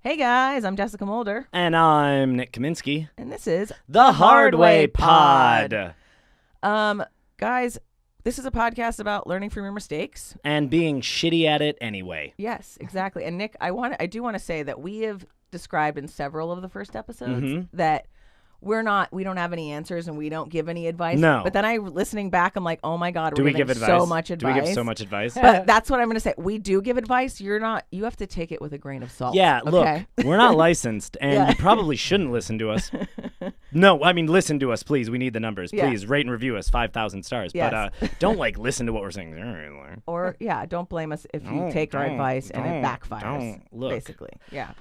Hey guys, I'm Jessica Mulder. And I'm Nick Kaminsky. And this is The Hard Way Pod. Guys, this is a podcast about learning from your mistakes. And being shitty at it anyway. Yes, exactly. And Nick, I do want to say that we have described in several of the first episodes that we don't have any answers and we don't give any advice. No. But then listening back, I'm like, oh my God, Do we're we give giving advice? so much advice. Do we give so much advice? But that's what I'm going to say. We do give advice. You have to take it with a grain of salt. Yeah, okay? Look, we're not licensed, and Yeah. you probably shouldn't listen to us. No, I mean, listen to us, please. We need the numbers. Yeah. Please, rate and review us, 5,000 stars. Yes. But don't, listen to what we're saying. Or, don't blame us if you take our advice and it backfires. Look. Basically. Yeah.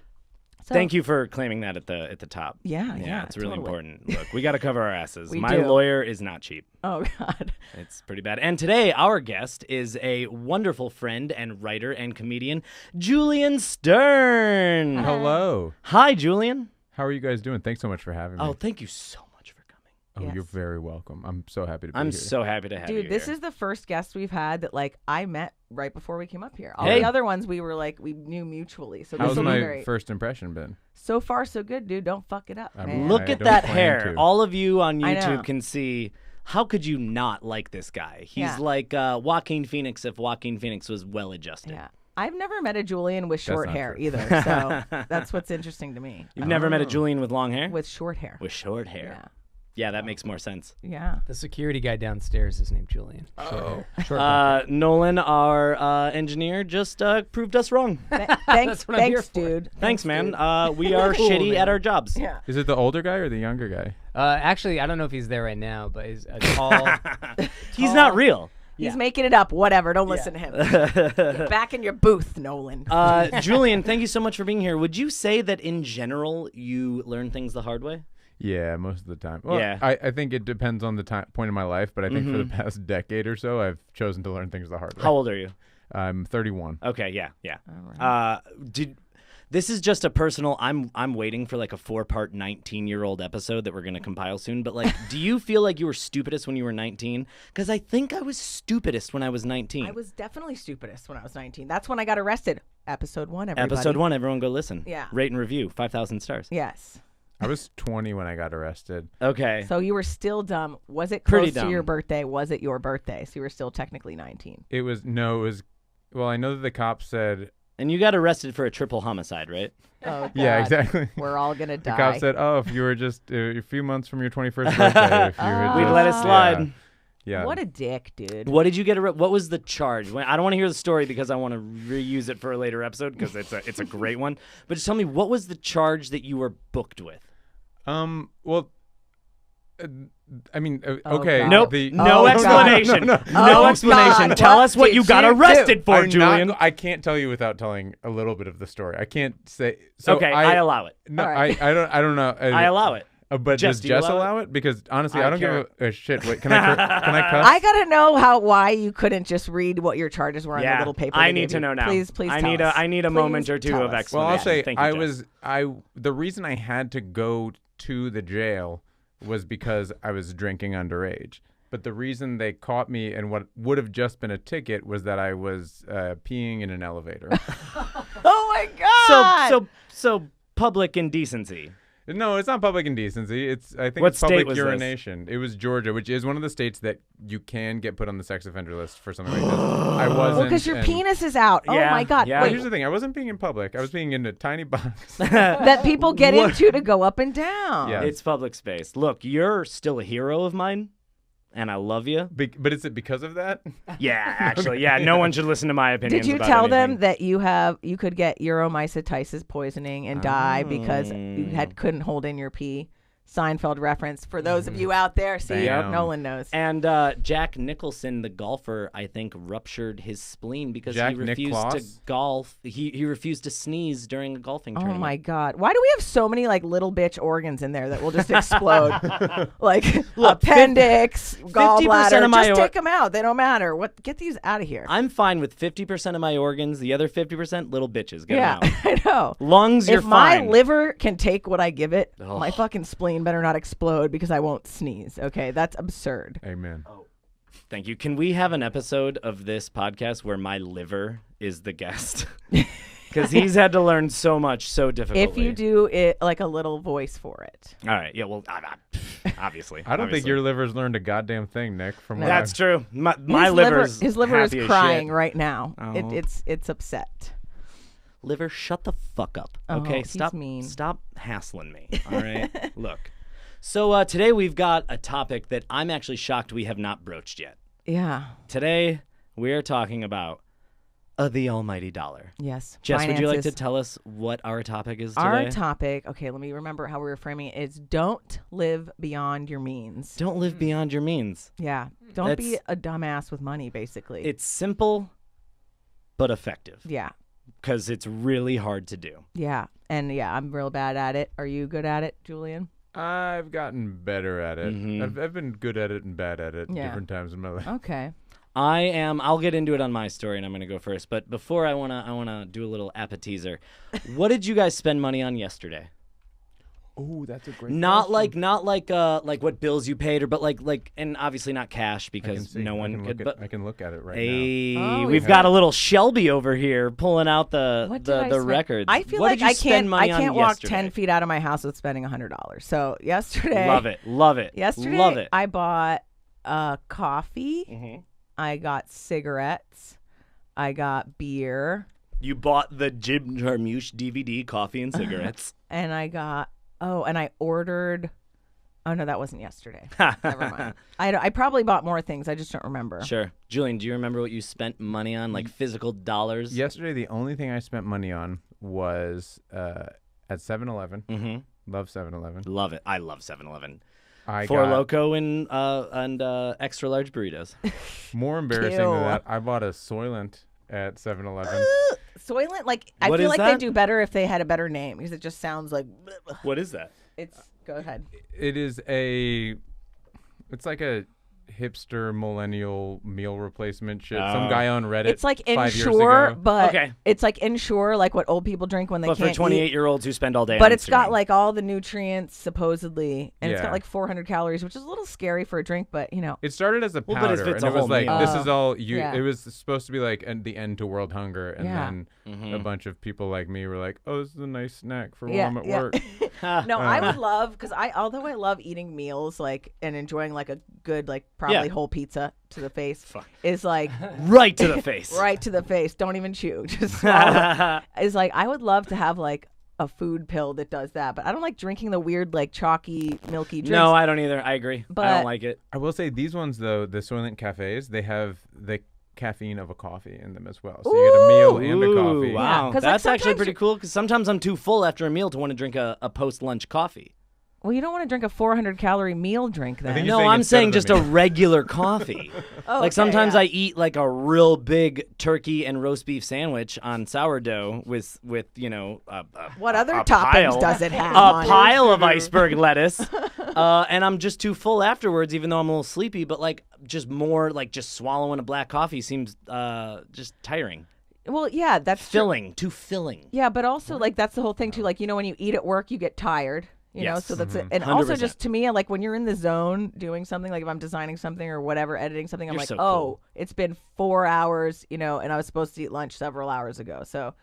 So, Thank you for claiming that at the top. Yeah, it's really totally. important. Look, we got to cover our asses. We My do. lawyer is not cheap. Oh, God. It's pretty bad. And today, our guest is a wonderful friend and writer and comedian, Julian Stern. Hello. Hi, Julian. How are you guys doing? Thanks so much for having me. Oh, thank you so much for coming. Oh, Yes. you're very welcome. I'm so happy to be I'm here. so happy to have you Dude, this here. is the first guest we've had that, I met right before we came up here. All Hey. the other ones we knew mutually. So this How's will be my great. first impression been? So far, so good, dude. Don't fuck it up, man. Look I at don't that plan hair. to. All of you on I know. YouTube can see. How could you not like this guy? He's Yeah. like Joaquin Phoenix if Joaquin Phoenix was well adjusted. Yeah. I've never met a Julian with short not hair true. either. So that's what's interesting to me. You've never met a Julian with long hair? With short hair. With short hair. Yeah, that makes more sense. Yeah. The security guy downstairs is named Julian. Oh. Nolan, our engineer, just proved us wrong. Thanks, what I'm here thanks, for. dude. Thanks, dude. man. We are Cool, shitty man. at our jobs. Yeah. Is it the older guy or the younger guy? Actually, I don't know if he's there right now, but he's a tall. He's not real. He's making it up. Whatever. Don't listen to him. Get back in your booth, Nolan. Julian, thank you so much for being here. Would you say that in general you learn things the hard way? Yeah, most of the time. Well, Yeah. I think it depends on the point in my life, but I think for the past decade or so, I've chosen to learn things the hard way. How old are you? I'm 31. Okay, yeah. This is just a personal. I'm waiting for a 4-part 19-year-old episode that we're gonna compile soon. But do you feel like you were stupidest when you were 19? Because I think I was stupidest when I was 19. I was definitely stupidest when I was 19. That's when I got arrested. Episode 1, everybody. Episode 1. Everyone go listen. Yeah. Rate and review. 5,000 stars. Yes. I was 20 when I got arrested. Okay. So you were still dumb. Was it Pretty close to your dumb. birthday? Was it your birthday? So you were still technically 19. Well, I know that the cops said, And you got arrested for a triple homicide, right? Oh, God. yeah, exactly. We're all going to The die. cops said, oh, if you were just a few months from your 21st birthday, if you had We'd just, let it slide. Yeah. What a dick, dude. What did you get? What was the charge? I don't want to hear the story because I want to reuse it for a later episode because it's a great one. But just tell me, what was the charge that you were booked with? Well, I mean, Oh, okay. God. Nope. The, No Oh, explanation. God. No Oh, explanation. God. Tell What us what you did got you arrested for, I'm Julian. I can't tell you without telling a little bit of the story. I can't say. So Okay, I allow it. No, All right. I don't know. I allow it. But Jess, does do you Jess allow allow it? Because honestly, I I don't care. give a shit. Wait, can I cuss? I got to know why you couldn't just read what your charges were on the little paper. I they need gave to you. know now. Please I tell need us. I need a Please moment or two tell of us. explanation. Well, I'll say Thank you, Jess. the reason I had to go to the jail was because I was drinking underage. But the reason they caught me and what would have just been a ticket was that I was peeing in an elevator. Oh, my God. So public indecency. No, it's not public indecency. I think What it's public state was this? urination. It was Georgia, which is one of the states that you can get put on the sex offender list for something like this. I wasn't. Well, because your and- penis is out. Yeah, Oh, my God. yeah. Well, Wait, here's the thing. I wasn't peeing in public. I was peeing in a tiny box. that people get into to go up and down. Yeah. It's public space. Look, you're still a hero of mine, and I love you. But is it because of that? Yeah, actually, yeah. No one should listen to my opinions. Did you about tell them anything. that you could get uromycetitis poisoning and die because you couldn't hold in your pee? Seinfeld reference for those of you out there. See, Damn. Nolan knows. And Jack Nicholson, the golfer, I think ruptured his spleen because Jack he refused to Nicklaus? golf. He refused to sneeze during a golfing Oh tournament. my God! Why do we have so many little bitch organs in there that will just explode? Look, appendix, 50% gallbladder. of my Just take them out. They don't matter. Get these out of here. I'm fine with 50% of my organs. The other 50%, little bitches. Get 'em Yeah, out. I know. Lungs, you're If my fine. liver can take what I give it, Ugh. my fucking spleen better not explode because I won't sneeze. Okay, that's absurd. Amen. Thank you. Can we have an episode of this podcast where my liver is the guest? Because he's had to learn so much so difficultly. If you do it like a little voice for it. All right. Yeah. Well, obviously. I don't think your liver's learned a goddamn thing, Nick. From what That's I've- true. My His liver is happy as crying shit. right now. Oh. It's upset. Liver, shut the fuck up. Oh, Okay, he's stop. mean. Stop hassling me. All right. Look. So today we've got a topic that I'm actually shocked we have not broached yet. Yeah. Today we are talking about the almighty dollar. Yes. Jess, would you like to Finances. tell us what our topic is today? Our topic, okay, let me remember how we were framing it, is don't live beyond your means. Don't live beyond your means. Yeah. Don't be That's- a dumbass with money, basically. It's simple, but effective. Yeah. Because it's really hard to do. Yeah. And yeah, I'm real bad at it. Are you good at it, Julian? I've gotten better at it. Mhm. I've been good at it and bad at it Yeah. different times in my life. Okay. I'll get into it on my story, and I'm going to go first. But before I wanna do a little appetizer. What did you guys spend money on yesterday? Oh, that's a great Not like what bills you paid, but like, and obviously not cash because no one could. But I can look at it right hey, Oh, we've yeah. got a little Shelby over here pulling out What did I the spend? records. I feel What like did you I spend can't money on walk yesterday? 10 feet out of my house with spending $100. So yesterday, Love it. Yesterday, Love it. I bought coffee. Mhm. I got cigarettes. I got beer. You bought the Jim Jarmusch DVD, coffee and cigarettes. And I got, and I ordered, oh no, that wasn't yesterday. Never mind. I probably bought more things. I just don't remember. Sure. Julian, do you remember what you spent money on, like physical dollars? Yesterday, the only thing I spent money on was at 7-Eleven. Mm-hmm. Love 7-Eleven. Love it. I love 7-Eleven. I Four got Loco and extra large burritos. more embarrassing Ew. than that. I bought a Soylent at 7-Eleven. Soylent, like, I What feel is like they that? do better if they had a better name because it just sounds like, What is that? go ahead. It's like a hipster millennial meal replacement shit. Oh. Some guy on Reddit. It's like 5 years Ensure, ago. but Okay. it's like Ensure, like what old people drink when they But can't for eat. 28-year-olds who spend all day But on it's got Instagram. like all the nutrients supposedly, and it's got Yeah. like 400 calories, which is a little scary for a drink. But you know, It started as a Well, powder, but if it's and a it was whole like, meal. this is all you. yeah. It was supposed to be like the end to world hunger, and Yeah. then Mm-hmm. a bunch of people like me were like, "Oh, this is a nice snack for while Yeah, I'm at yeah. work." no, I would love because although I love eating meals like and enjoying like a good like probably Yeah. whole pizza to the face Fuck. is like right to the face. right to the face. Don't even chew, just swallow it. Is like I would love to have like a food pill that does that, but I don't like drinking the weird like chalky milky drinks. No, I don't either. I agree. I But- don't like it. I will say these ones though, the Soylent cafes, they have the caffeine of a coffee in them as well. So you get a meal and a coffee. Ooh, wow. Yeah, 'cause, like, That's actually sometimes pretty cool because sometimes I'm too full after a meal to want to drink a post-lunch coffee. Well, you don't want to drink a 400 calorie meal drink then. think You're No, saying I'm instead saying of the just a meal. regular coffee. Oh, Like okay, sometimes yeah. I eat like a real big turkey and roast beef sandwich on sourdough with What other a toppings pile- does it have? a on it? pile of iceberg lettuce, and I'm just too full afterwards, even though I'm a little sleepy. But like just more like just swallowing a black coffee seems just tiring, Well, yeah, that's true. filling, too filling. Yeah, but also like that's the whole thing too. Like when you eat at work, you get tired. You know, Yes. so that's it. And also 100%. just to me, like when you're in the zone doing something, like if I'm designing something or whatever, editing something, I'm You're like, so oh, cool. it's been 4 hours, and I was supposed to eat lunch several hours ago. So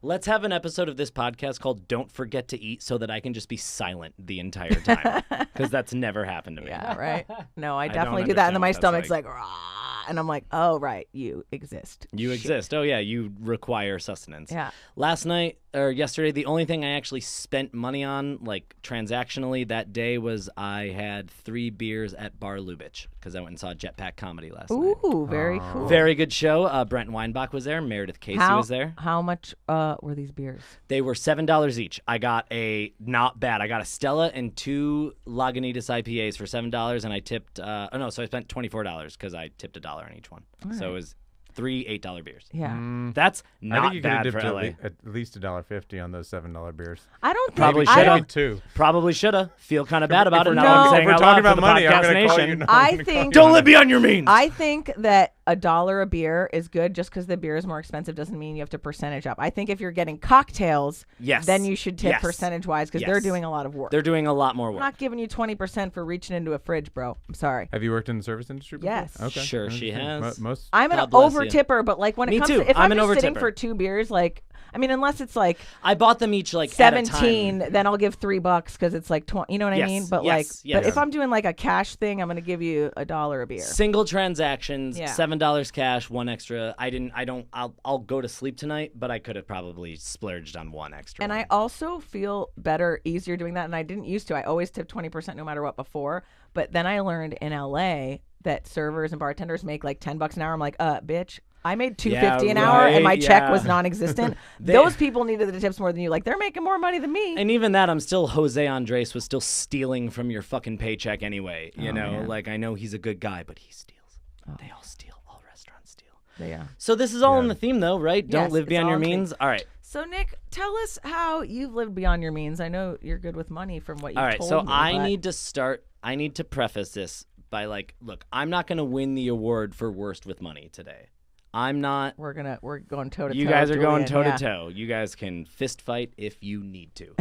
Let's have an episode of this podcast called "Don't Forget to Eat," so that I can just be silent the entire time, because that's never happened to me. yeah, right. No, I don't definitely do that, and then my understand what stomach's that's like, "Rah," and I'm like, oh right, you exist. You Shit. exist. Oh yeah, you require sustenance. Yeah. Last night or yesterday, the only thing I actually spent money on, like transactionally, that day was I had 3 beers at Bar Lubitsch because I went and saw Jetpack Comedy last night. Ooh, very cool. Very good show. Brent Weinbach was there. Meredith Casey was there. How much were these beers? They were $7 each. I got not bad. I got a Stella and 2 Lagunitas IPAs for $7, and I tipped. So I spent $24 because I tipped $1 on each one. So it was 3 $8 beers. Yeah. That's I not think you could have bad dipped for LA. at least $1.50 on those $7 beers. I don't think Probably I should don't have. Two. Probably shoulda. Feel kind of bad about it If now. we're- I'm No. saying If we're out talking loud about for the money, I'm podcast gonna call nation. you. No, I I'm gonna call think- you Don't on live it. beyond your means. I think that $1 a beer is good just because the beer is more expensive doesn't mean you have to percentage up. I think if you're getting cocktails, Yes. then you should tip Yes. percentage wise because they're Yes. doing a lot of work. They're doing a lot more I'm work. not giving you 20% for reaching into a fridge, bro. I'm sorry. Have you worked in the service industry before? Yes. Sure she has. Most. I'm an God bless over you. tipper, but like when it Me comes too. to if I'm I'm an just over sitting tipper. for 2 beers, like I mean, unless it's like I bought them each like at a 17, time. then I'll give $3 because it's like 20. You know what I mean? But yes. but if I'm doing like a cash thing, I'm gonna give you $1 a beer. Single transactions, Yeah. $7 cash, one extra. I'll go to sleep tonight, but I could have probably splurged on one extra. And one. I also feel better, easier doing that. And I didn't used to. I always tip 20% no matter what before. But then I learned in LA that servers and bartenders make like $10 an hour. I'm like, bitch. I made $2.50 an hour and my check was non-existent. Those people needed the tips more than you. Like, they're making more money than me. And even that, I'm still Jose Andres was still stealing from your fucking paycheck anyway. You know, man. like I know he's a good guy, but he steals. They all steal. All restaurants steal. Yeah. So this is all in the theme, though, right? Don't Yes, live it's beyond all your in the theme. means. All right. So, Nick, tell us how you've lived beyond your means. I know you're good with money from what you've All right. told So me. I but- need to start. I need to preface this by like, look, I'm not going to win the award for worst with money today. I'm not. We're going toe to toe. You guys are going toe Julian, to toe. You guys can fist fight if you need to.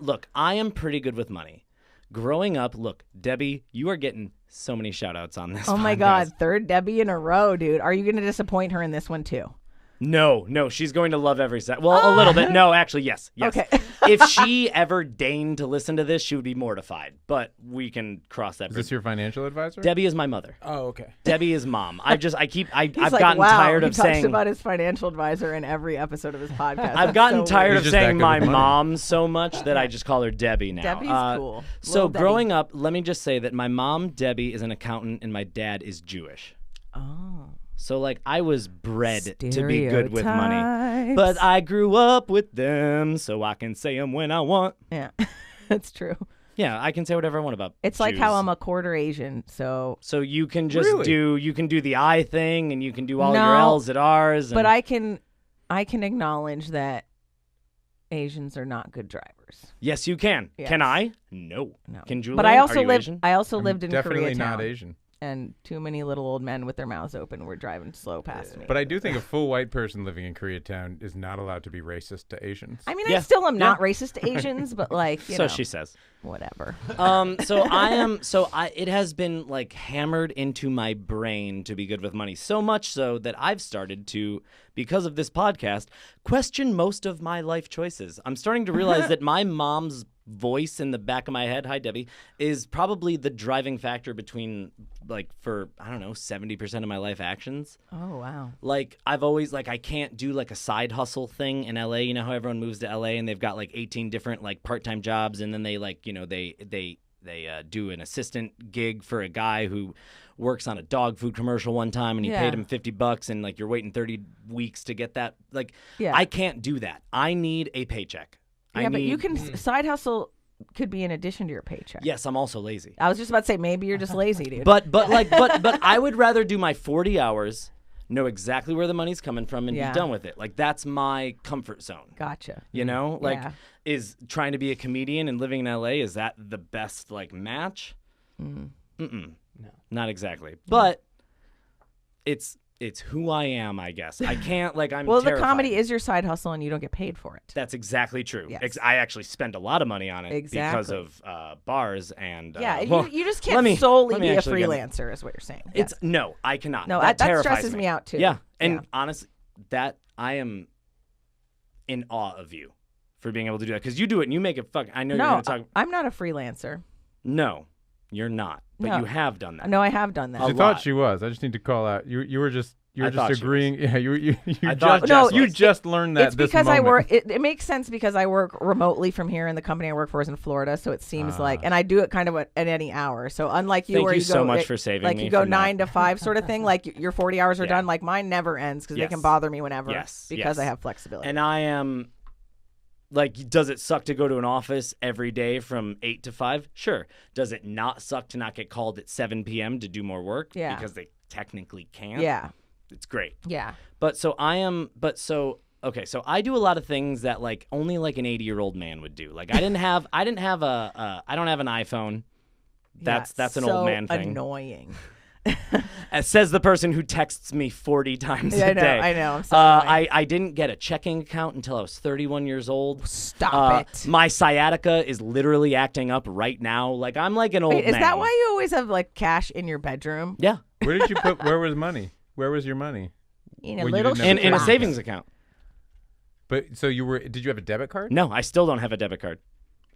Look, I am pretty good with money. Growing up, look, Debbie, you are getting so many shout outs on this. Oh my podcast. God, third Debbie in a row, dude. Are you going to disappoint her in this one too? No, she's going to love every set. Well, a little bit. No, actually, yes. Okay. If she ever deigned to listen to this, she would be mortified. But we can cross that Is bridge. this your financial advisor? Debbie is my mother. Oh, okay. Debbie is mom. I've He's gotten like, wow, tired of he talks saying. about his financial advisor in every episode of his podcast. I've gotten tired He's of just that saying good my with money. mom so much that I just call her Debbie now. Debbie's cool. So Little Debbie. growing up, let me just say that my mom, Debbie, is an accountant and my dad is Jewish. Oh. So like I was bred to be good with money. Stereotypes. But I grew up with them, so I can say them when I want. Yeah, that's true. Yeah, I can say whatever I want about It's like Jews. how I'm a quarter Asian, so. So you can just Really? you can do the I thing, and you can do all No, your L's at R's. And But I can acknowledge that Asians are not good drivers. yes, you can. Yes. Can I? No. No. Can Julian? But I also Are you lived. Asian? I also I'm lived in definitely Koreatown, not Asian. and too many little old men with their mouths open were driving slow past me. But I do think a full white person living in Koreatown is not allowed to be racist to Asians. I mean, Yeah. I still am not racist to Asians, but like, you So know, she says. whatever. So I am. So it has been like hammered into my brain to be good with money, so much so that I've started to, because of this podcast, question most of my life choices. I'm starting to realize that my mom's voice in the back of my head, hi Debbie, is probably the driving factor between like for I don't know 70% of my life actions. Oh wow. Like I've always like I can't do like a side hustle thing in LA. You know how everyone moves to LA and they've got like 18 different like part-time jobs, and then they like you know they do an assistant gig for a guy who works on a dog food commercial one time, and he Yeah. paid him $50, and like you're waiting 30 weeks to get that. Like Yeah. I can't do that. I need a paycheck. Yeah, but you can side hustle could be in addition to your paycheck. Yes, I'm also lazy. I was just about to say maybe you're just lazy, dude. But I would rather do my 40 hours, know exactly where the money's coming from, and Yeah. be done with it. Like that's my comfort zone. Gotcha. You know, like Yeah. is trying to be a comedian and living in LA, is that the best like match? Mm. No. Not exactly. But it's who I am, I guess. I can't like I'm Well, the terrified. comedy is your side hustle, and you don't get paid for it. That's exactly true. Yes. I actually spend a lot of money on it because Exactly. of bars and Yeah, well, you just let can't me- solely let me be a actually get- freelancer, is what you're saying. It's Yes. no, I cannot. No, that that terrifies stresses me out, too. Yeah, and Yeah. honestly, that I am in awe of you for being able to do that because you do it and you make it. I know you're No, going to talk. I'm not a freelancer. No, you're not. But No. you have done that. No, I have done that. A She lot. thought she was. I just need to call out. You were just I thought she agreeing. Yeah, you I thought just Jess you was. just learned that It's this because moment. I work. It makes sense because I work remotely from here, and the company I work for is in Florida, so it seems like, and I do it kind of at any hour. So unlike you, Thank where you you so go, much for saving like me you go from that. 9 to 5 sort of thing. Like your 40 hours are Yeah. done. Like mine never ends because they can Yes. bother me whenever. Yes, because I yes. have flexibility. And I am. Like, does it suck to go to an office every day from 8 to 5? Sure. Does it not suck to not get called at 7 p.m. to do more work? Yeah. Because they technically can't? yeah, It's great. yeah. But so I am, okay, so I do a lot of things that like only like an 80-year-old man would do. Like I don't have an iPhone. That's an old man thing. Annoying. As says the person who texts me 40 times Yeah, a day. I know. I'm so annoying. I didn't get a checking account until I was 31 years old. Stop it. My sciatica is literally acting up right now. Like I'm like an old Wait, man. is that why you always have like cash in your bedroom? Yeah. Where did you put? Where was money? Where was your money? In a When you little didn't have In a Wow. savings account. But so did you have a debit card? No, I still don't have a debit card.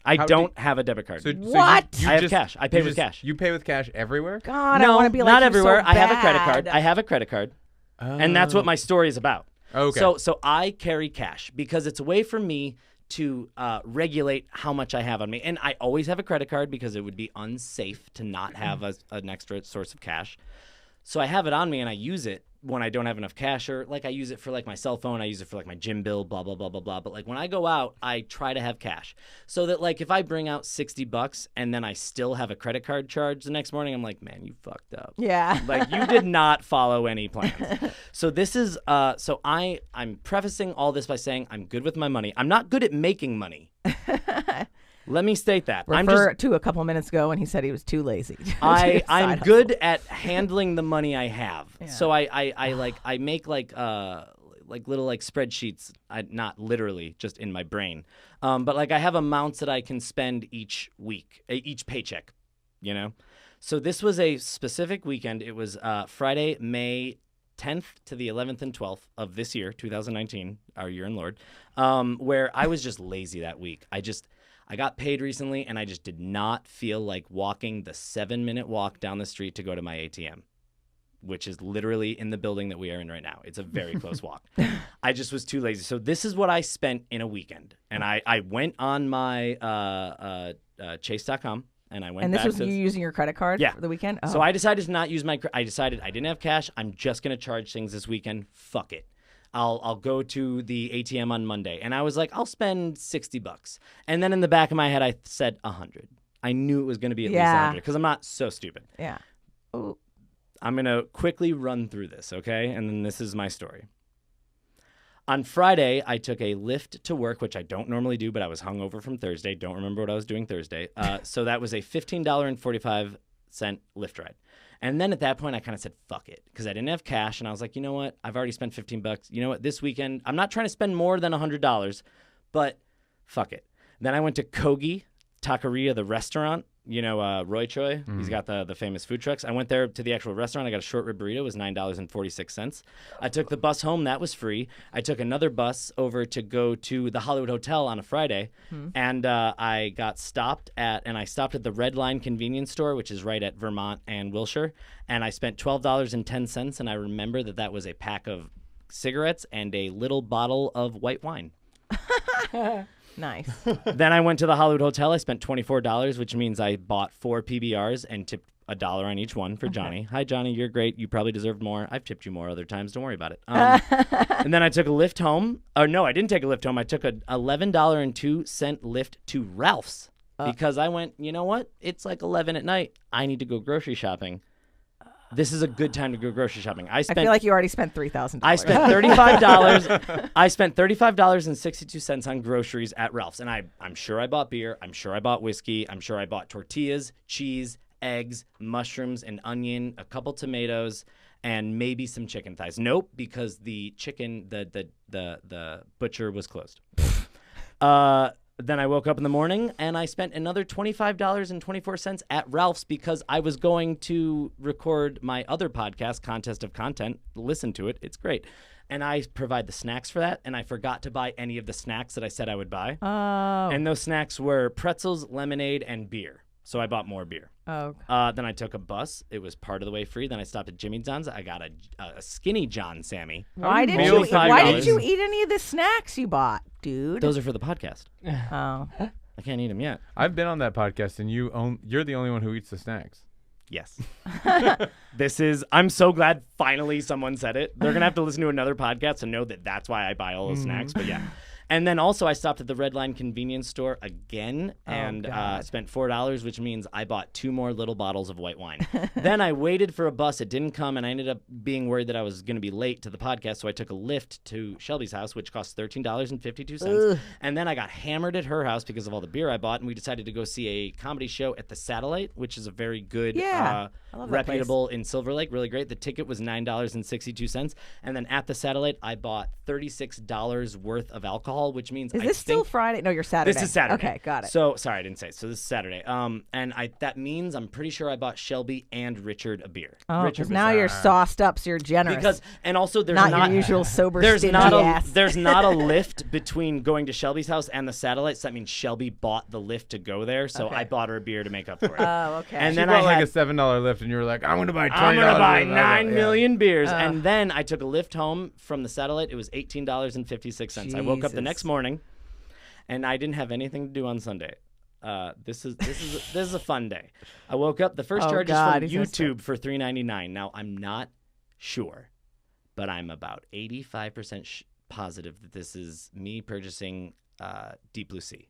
I don't have a debit card. So What? you I have just- cash. I pay with cash. You pay with cash everywhere? God, no, I want to be like not you everywhere. so I have a credit card. bad. I have a credit card. And that's what my story is about. Okay. So I carry cash because it's a way for me to regulate how much I have on me. And I always have a credit card because it would be unsafe to not have an extra source of cash. So I have it on me and I use it when I don't have enough cash, or like I use it for like my cell phone, I use it for like my gym bill, blah, blah, blah, blah, blah. But like when I go out, I try to have cash so that like if I bring out $60 and then I still have a credit card charge the next morning, I'm like, man, you fucked up. Yeah. Like you did not follow any plans. So this is so I'm prefacing all this by saying I'm good with my money. I'm not good at making money. Let me state that. Refer to a couple minutes ago when he said he was too lazy. to do I'm side good hustle. at handling the money I have. Yeah. So I make like little like spreadsheets. Not literally, just in my brain. But like I have amounts that I can spend each week, each paycheck. You know. So this was a specific weekend. It was Friday, May 10th to the 11th and 12th of this year, 2019, our year in Lord, where I was just lazy that week. I got paid recently, and I just did not feel like walking the 7-minute walk down the street to go to my ATM, which is literally in the building that we are in right now. It's a very close walk. I just was too lazy. So this is what I spent in a weekend. And I went on my chase.com, and I went And this back was to you using your credit card Yeah. for the weekend? Oh. So I decided to not use I decided I didn't have cash. I'm just going to charge things this weekend. Fuck it. I'll go to the ATM on Monday. And I was like, I'll spend $60. And then in the back of my head, I said 100. I knew it was going to be at least 100 because I'm not so stupid. Yeah. Oh. I'm going to quickly run through this, okay? And then this is my story. On Friday, I took a Lyft to work, which I don't normally do, but I was hungover from Thursday. Don't remember what I was doing Thursday. So that was a $15.45 Lyft ride. And then at that point, I kind of said, fuck it, because I didn't have cash. And I was like, you know what? I've already spent $15. You know what? This weekend, I'm not trying to spend more than $100, but fuck it. Then I went to Kogi Taqueria, the restaurant. You know, Roy Choi, he's got the famous food trucks. I went there to the actual restaurant. I got a short rib burrito. It was $9.46. I took the bus home. That was free. I took another bus over to go to the Hollywood Hotel on a Friday. And I stopped at the Red Line convenience store, which is right at Vermont and Wilshire. And I spent $12.10. And I remember that was a pack of cigarettes and a little bottle of white wine. Nice. Then I went to the Hollywood Hotel. I spent $24, which means I bought 4 PBRs and tipped $1 on each one for Johnny. Hi, Johnny. You're great. You probably deserved more. I've tipped you more other times. Don't worry about it. And then I took a Lyft home. Oh, no, I didn't take a Lyft home. I took an $11.02 Lyft to Ralph's because I went, you know what? It's like 11 at night. I need to go grocery shopping. This is a good time to go grocery shopping. I feel like you already spent $3,000. I spent $35. I spent $35.62 on groceries at Ralph's, and I'm sure I bought beer. I'm sure I bought whiskey. I'm sure I bought tortillas, cheese, eggs, mushrooms, an onion, a couple tomatoes, and maybe some chicken thighs. Nope, because the chicken, the butcher was closed. Then I woke up in the morning and I spent another $25.24 at Ralph's because I was going to record my other podcast, Contest of Content. Listen to it. It's great. And I provide the snacks for that, and I forgot to buy any of the snacks that I said I would buy. Oh. And those snacks were pretzels, lemonade, and beer. So I bought more beer. Oh. Then I took a bus. It was part of the way free. Then I stopped at Jimmy John's. I got a Skinny John Sammy. Why didn't Only $5. you eat any of the snacks you bought, dude? Those are for the podcast. Oh. I can't eat them yet. I've been on that podcast, and you're the only one who eats the snacks. Yes. I'm so glad finally someone said it. They're going to have to listen to another podcast to know that that's why I buy all those snacks. But yeah. And then also I stopped at the Red Line convenience store again and spent $4, which means I bought 2 more little bottles of white wine. Then I waited for a bus. It didn't come, and I ended up being worried that I was going to be late to the podcast, so I took a Lyft to Shelby's house, which cost $13.52. And then I got hammered at her house because of all the beer I bought, and we decided to go see a comedy show at the Satellite, which is a very good, I love that reputable in Silver Lake, really great. The ticket was $9.62. And then at the Satellite, I bought $36 worth of alcohol. alcohol, which means Is this still Friday? No, you're Saturday. This is Saturday. Okay, got it. So sorry, I didn't say. So this is Saturday. And that means I'm pretty sure I bought Shelby and Richard a beer. Oh, Richard because was now you're sauced up, so you're generous. And also there's not not your usual sober, there's stingy not ass. there's not a lift between going to Shelby's house and the Satellite. So that means Shelby bought the lift to go there. So I bought her a beer to make up for it. Oh, okay. And She then bought I like had, a $7 lift, and you were like, I'm going to buy $20. I'm gonna buy worth of 9 million beers, Ugh. and then I took a lift home from the Satellite. It was $18.56. I woke up the next Jesus. morning, and I didn't have anything to do on Sunday. This is a fun day. I woke up. The first Oh, charge God, is he's from gonna start. YouTube for $3.99. Now I'm not sure, but I'm about 85% positive that this is me purchasing Deep Blue Sea.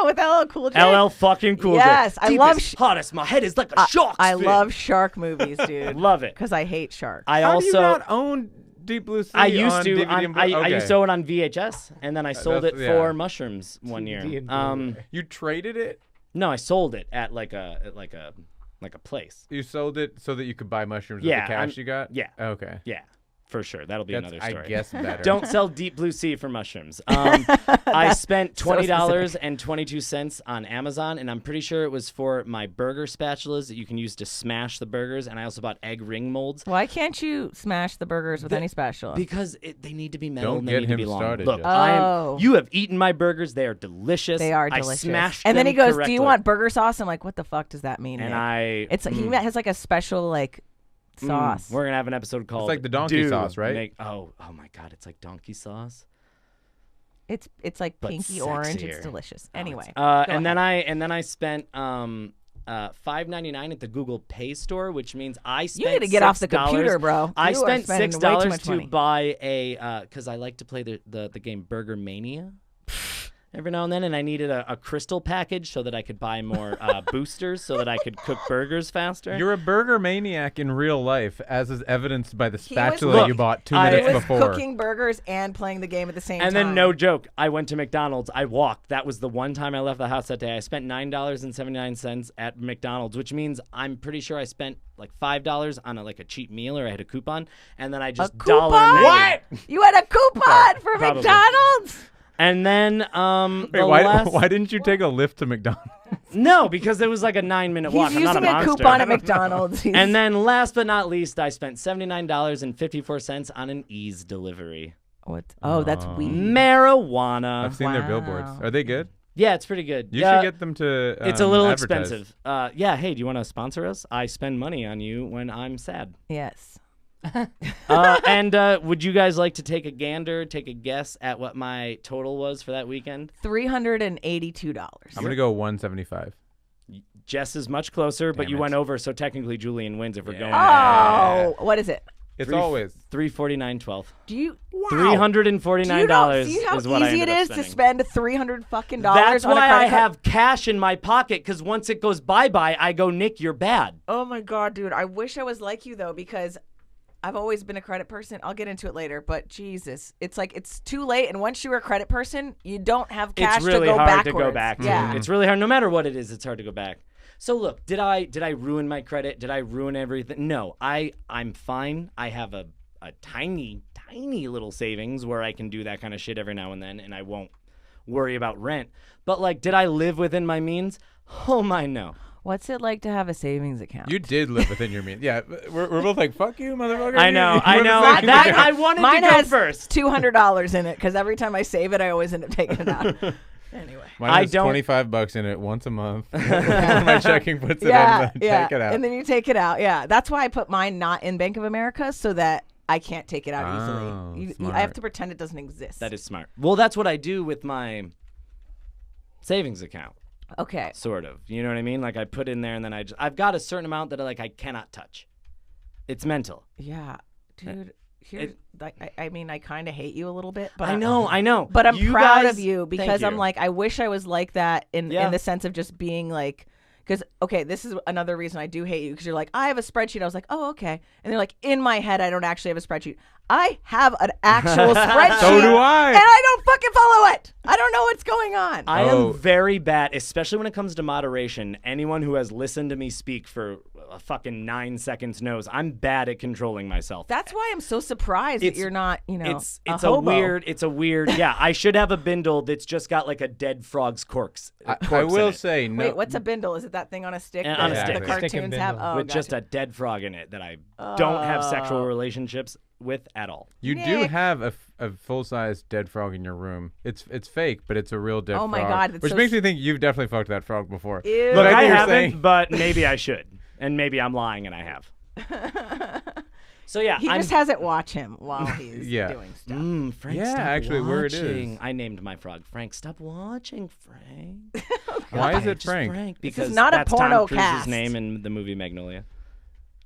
With LL Cool J. LL fucking Cool J. Yes, I love hottest. My head is like a shark's I fin. love shark movies, dude. Love it. Because I hate sharks. I How also do you not own Deep Blue Sea I used on to. DVD and Blu- I used Okay. to own it on VHS, and then I sold it that's- for yeah. mushrooms one year. DVD and Blu-ray. You traded it? No, I sold it at like a place. You sold it so that you could buy mushrooms Yeah, with the cash I'm- you got? yeah. Okay. Yeah, for sure. That'll be That's, another story. I guess, better. Don't sell Deep Blue Sea for mushrooms. I spent so $20.22 on Amazon, and I'm pretty sure it was for my burger spatulas that you can use to smash the burgers. And I also bought egg ring molds Why can't you smash the burgers with any spatula? because they need to be metal Don't and they get need to him be long. started, Look, Jess. Oh. you have eaten my burgers. They are delicious. They are I delicious. smashed And then he them goes, "Do correctly. you want burger sauce?" I'm like, "What the fuck does that mean?" And Nick?" It's he has like a special like sauce. We're gonna have an episode called like the donkey Dude, sauce, right? Oh my God, it's like donkey sauce. It's like But pinky orange. sexier. It's delicious. Anyway, And then I spent $5.99 at the Google Pay store, which means I spent you need to get off the $6. computer, bro. I You are spent spending way too $6 much to money. buy a because I like to play the game Burger Mania every now and then, and I needed a crystal package so that I could buy more boosters so that I could cook burgers faster. You're a burger maniac in real life, as is evidenced by the He was- spatula Look, you bought 2 I- minutes He was before. cooking burgers and playing the game at the same time. And then, no joke, I went to McDonald's. I walked. That was the one time I left the house that day. I spent $9.79 at McDonald's, which means I'm pretty sure I spent like $5 on a cheap meal, or I had a coupon, and then I just A coupon? What? You had a coupon for Probably. McDonald's? And then Wait, why didn't you take a lift to McDonald's? No, because it was like a 9-minute walk. He's I'm not using a monster. coupon at McDonald's. He's- And then last but not least, I spent $79.54 on an Ease delivery. what? Oh, that's weed. Marijuana. I've seen their billboards. Wow. Are they good? Yeah, it's pretty good. You Yeah, should get them to it's a little advertise. expensive. Yeah, hey, do you want to sponsor us? I spend money on you when I'm sad. Yes. And would you guys like to take a guess at what my total was for that weekend? $382. I'm going to go 175. Jess is much closer, but Damn you it. went over, so technically Julian wins if we're going. Oh, what is it? It's always. $349.12. Do you? $349 See how is what I easy it ended up is to spending. spend $300 fucking That's on a why credit I card? have cash in my pocket, because once it goes bye-bye, I go, Nick, you're bad. Oh my god, dude! I wish I was like you though, because I've always been a credit person. I'll get into it later, but Jesus, it's like it's too late. And once you're a credit person, you don't have cash It's really to go hard backwards. to go back. Yeah. It's really hard. No matter what it is, it's hard to go back. So look, did I ruin my credit? Did I ruin everything? No, I'm fine. I have a tiny little savings where I can do that kind of shit every now and then, and I won't worry about rent. But like, did I live within my means? Oh my, no. What's it like to have a savings account? You did live within your means. Yeah, we're both like, fuck you, motherfucker. I know. We're the same. That I wanted Mine to go has first. $200 in it because every time I save it, I always end up taking it out. Anyway. Mine I has don't- $25 in it once a month. One of my checking puts it in, and then take it out. And then you take it out. Yeah, that's why I put mine not in Bank of America so that I can't take it out Oh, easily. I have to pretend it doesn't exist. That is smart. Well, that's what I do with my savings account. okay. Sort of. You know what I mean? Like I put in there and then I've got a certain amount that I cannot touch. It's mental. Yeah, dude. Here's, I mean, I kind of hate you a little bit, but I know. But I'm You proud guys- of you thank because I'm you. like, I wish I was like that in Yeah. the sense of just being like, because, okay, this is another reason I do hate you because you're like, I have a spreadsheet. I was like, oh, okay. And they're like, in my head, I don't actually have a spreadsheet. I have an actual spreadsheet. So do I. And I don't fucking follow it. I don't know what's going on. I Oh. am very bad, especially when it comes to moderation. Anyone who has listened to me speak for a fucking 9 seconds nose. I'm bad at controlling myself. That's why I'm so surprised that you're not, It's a a hobo. weird. Yeah, I should have a bindle that's just got like a dead frog's corpse. I will say no. Wait, what's a bindle? Is it that thing on a stick On a that stick. the Stick and cartoons have? bindle. Oh, with just gotcha. a dead frog in it that I don't have sexual relationships with at all. You do Nick. have a full-size dead frog in your room. It's fake, but it's a real dead frog. Oh my God, that's which so makes me think you've definitely fucked that frog before. Ew. But Look, I think you're haven't, saying- but maybe I should, and maybe I'm lying and I have. So yeah, He just has it watch him while he's Yeah. doing stuff. Frank, Yeah, stop actually, where it watching. is. I named my frog Frank. Stop watching, Frank. Why is it Just Frank? Because not a that's porno Tom Cruise's cast. name in the movie Magnolia.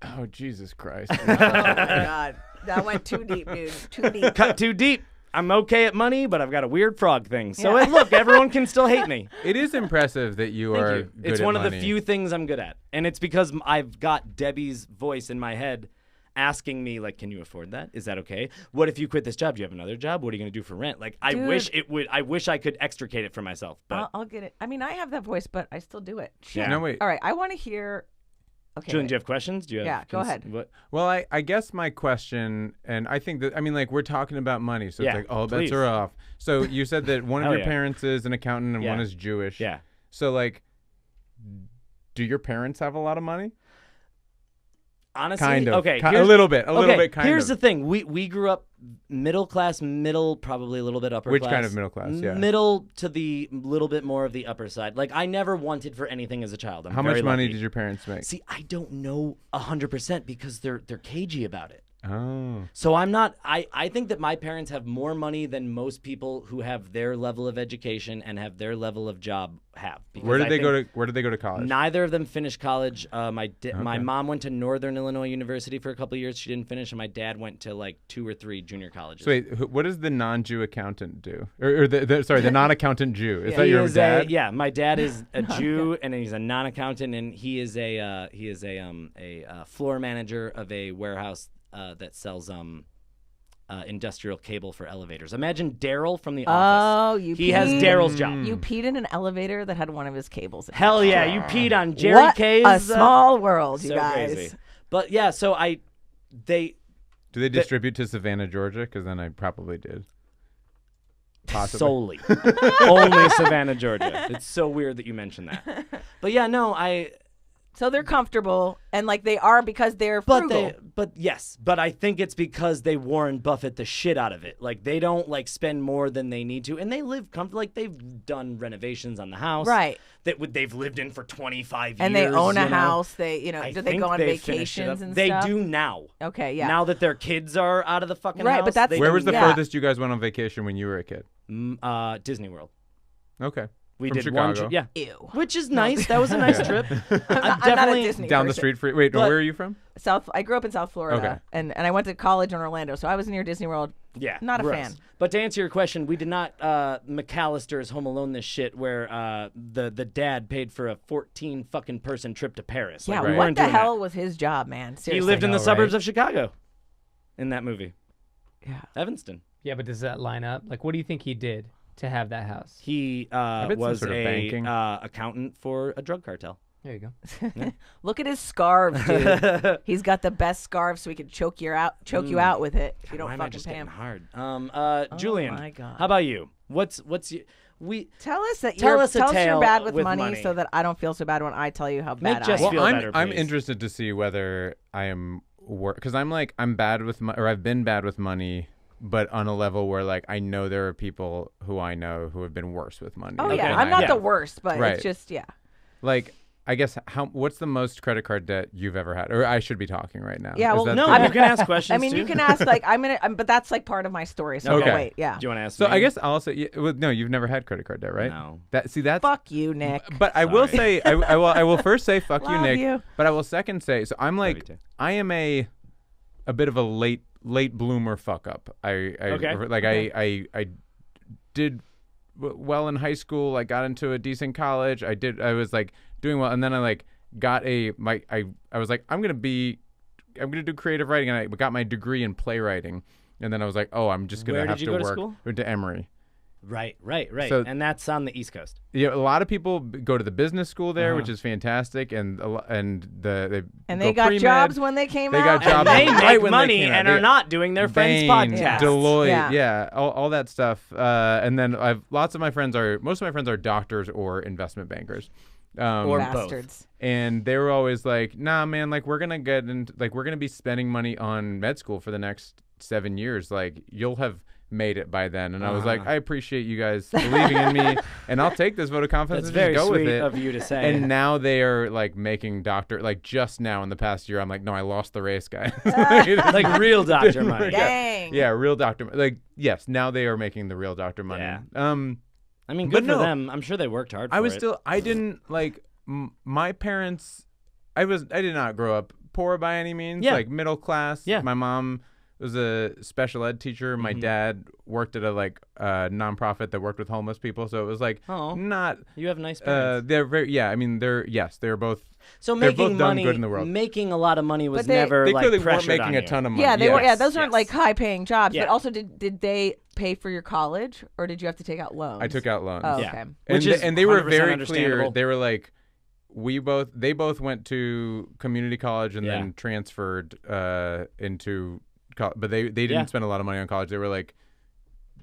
Oh, Jesus Christ. Oh my God, that went too deep, dude. Too deep. Cut too deep. I'm okay at money, but I've got a weird frog thing. So look, everyone can still hate me. It is impressive that you Thank are you. good It's at one of the money. few things I'm good at, and it's because I've got Debbie's voice in my head asking me, like, can you afford that? Is that okay? What if you quit this job? Do you have another job? What are you going to do for rent? Like, I Dude. wish it would. I wish I could extricate it from myself. But I'll get it. I mean, I have that voice, but I still do it. Shit. Yeah. No, wait. All right, I want to hear. Okay. Julian, wait. do you have questions? Do you have Yeah, go ahead. What? Well, I guess my question, and I think that, I mean, like, we're talking about money, so Yeah, it's like, all bets please. are off. So you said that one of Hell your yeah. parents is an accountant and Yeah. one is Jewish. Yeah. So, like, do your parents have a lot of money? Honestly, Kind of. okay, A here's- little bit. A little okay, bit, kind here's of. the thing. We grew up middle class, probably a little bit upper Which class. kind of middle class? Yeah. Middle to the little bit more of the upper side. Like, I never wanted for anything as a child. I'm How very much money lucky. did your parents make? See, I don't know 100% because they're cagey about it. Oh. So I'm not. I think that my parents have more money than most people who have their level of education and have their level of job have. Because Where did I they go think to? Where did they go to college? Neither of them finished college. My mom went to Northern Illinois University for a couple of years. She didn't finish, and my dad went to like 2 or 3 junior colleges. So wait, what does the non-Jew accountant do? Or the non-accountant Jew? Is that He your is dad? yeah, my dad is a Jew and he's a non-accountant, and he is a floor manager of a warehouse that sells industrial cable for elevators. Imagine Daryl from The Office. Oh, you. He has peed- Daryl's job. You peed in an elevator that had one of his cables. In Hell it. yeah, you peed on Jerry What K's. a small world, you so guys. crazy. But yeah, so they. Do they distribute to Savannah, Georgia? Because then I probably did. Possibly. Solely. Only Savannah, Georgia. It's so weird that you mentioned that. But yeah, no, So they're comfortable, and like they are because they're frugal. But I think it's because they Warren Buffett the shit out of it. Like, they don't like spend more than they need to, and they live comfortable. Like, they've done renovations on the house, Right. They've lived in for 25 years, and they own a you know? house. They, I do they think go on they finished it vacations up. and They stuff? do now. Okay, yeah. Now that their kids are out of the fucking Right, house. but that's- they Where do was the Yeah. furthest you guys went on vacation when you were a kid? Disney World. Okay. We From did Chicago? one trip, yeah. Ew. Which is nice. That was a nice trip. I'm not a definitely Disney Down the person. street for Wait, But- where are you from? I grew up in South Florida, Okay. and I went to college in Orlando, so I was near Disney World. Yeah, Not a gross. fan. But to answer your question, we did not McAllister's Home Alone this shit where the dad paid for a 14 fucking person trip to Paris. Yeah, Like, we what weren't the doing hell that. was his job, man? He Seriously. lived in the know, suburbs right? of Chicago in that movie. Yeah. Evanston. Yeah, but does that line up? Like, what do you think he did to have that house? He bet some was sort of a banking. accountant for a drug cartel. There you go. Look at his scarves, dude. He's got the best scarves, so he could choke you out with it if you don't Why am I fucking just pay getting him. hard? Julian, my God. how about you? What's you? Tell us that Tell you're us a you're tale bad with with money, money. so that I don't feel so bad when I tell you how Make bad Jess I am. feel better, I'm please. interested to see whether I am because I'm bad with or I've been bad with money, but on a level where like I know there are people who I know who have been worse with money. Oh Okay. yeah, than I'm I not am. the worst, but Right. it's just Like I guess what's the most credit card debt you've ever had? Or I should be talking right now. Yeah, Is well, that No, the- you can ask questions. I mean, too. you can ask like but that's like part of my story. So Okay. we'll wait, yeah. Do you want to ask? So me? I guess I'll say no. You've never had credit card debt, right? No. That's Fuck you, Nick. But I will Sorry. say I will first say fuck you, Love Nick. you. But I will second say so I'm you like too. I am a bit of a late bloomer fuck up. Okay. I did well in high school. I got into a decent college. I was like doing well, and then I like got I was like I'm gonna do creative writing, and I got my degree in playwriting, and then I was like, oh, I'm just gonna Where did have you to go to work. school? Went to Emory. Right. So- And that's on the East Coast. Yeah, a lot of people go to the business school there, which is fantastic, and they And they go got pre-med. jobs when they came They out. got jobs They right make when they money came out. and They are got not doing their friends' Bain, podcasts. Deloitte, Yeah. all that stuff. And then most of my friends are doctors or investment bankers. Or Bastards. And they were always like, nah, man, like we're going to be spending money on med school for the next 7 years. Like you'll have made it by then. And I was like, I appreciate you guys believing in me, and I'll take this vote of confidence That's and very just go sweet with it. of you to say. And now they are like making just now in the past year, I'm like, no, I lost the race, guys. like real doctor money. Dang. Yeah, real doctor. Like, yes, now they are making the real doctor money. Yeah. I I mean, But good for no. them. I'm sure they worked hard for it. I didn't like my parents. I did not grow up poor by any means. Yeah. Like middle class. Yeah. My mom was a special ed teacher. My dad worked at a nonprofit that worked with homeless people. So it was like Oh. not. You have nice parents. They're very. Yeah. I mean, they're both. So they're making both done money, good in the world. making a lot of money was But they- never They like clearly weren't pressured making on a you. ton of money. Yeah, they were. Yeah, Yes. those aren't like high-paying jobs. Yeah. But also, did they pay for your college, or did you have to take out loans? I took out loans. Oh, Yeah. okay. Which is and they were 100% very clear. understandable. They were like, they both went to community college and then transferred into college, but they didn't Yeah. spend a lot of money on college. They were like,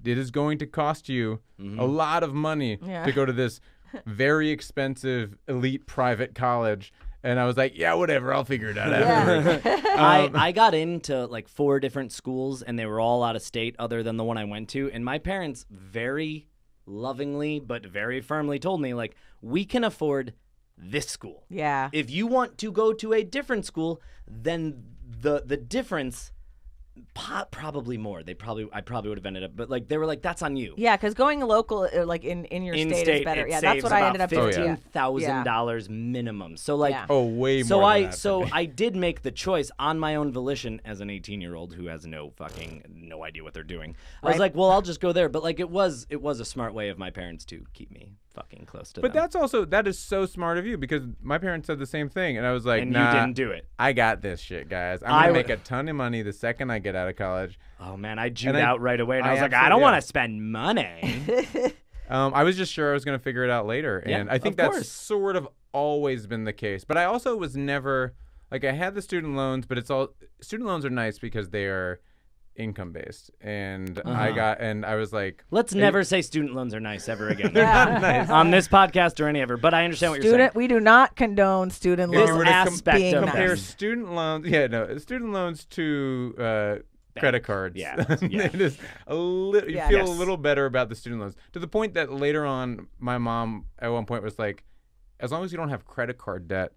it is going to cost you a lot of money Yeah. to go to this very expensive elite private college. And I was like, yeah, whatever, I'll figure it out afterwards. Yeah. I got into like 4 different schools, and they were all out of state other than the one I went to. And my parents very lovingly but very firmly told me, like, we can afford this school. Yeah. If you want to go to a different school, then the difference probably more. I probably would have ended up, but like they were like, that's on you. Yeah, because going local, like in your state is better. it Yeah, that's saves what I about ended up doing. $15,000 minimum. So like, Yeah. Oh, way so more I than that for me. I did make the choice on my own volition as an 18-year-old who has no idea what they're doing. I was Right. like, well, I'll just go there. But like, it was a smart way of my parents to keep me fucking close to But them. that is so smart of you, because my parents said the same thing. And I was like, and nah, you didn't do it. I got this shit, guys. I'm I going to would- make a ton of money the second I get out of college. Oh man, I Jewed I- out right away, and I I was like, I absolutely- don't yeah. want to spend money. I was just sure I was going to figure it out later. Yeah, And I think of that's course. sort of always been the case. But I also was never, like, I had the student loans, but student loans are nice because they are income based. And I was like, Let's never say student loans are nice ever again. Yeah. nice. On this podcast or any ever, but I understand what you're saying. We do not condone student If you loans were to aspect being of nice. compare student loans to credit cards. Yeah. It is you Yeah. feel Yes. a little better about the student loans, to the point that later on my mom at one point was like, as long as you don't have credit card debt,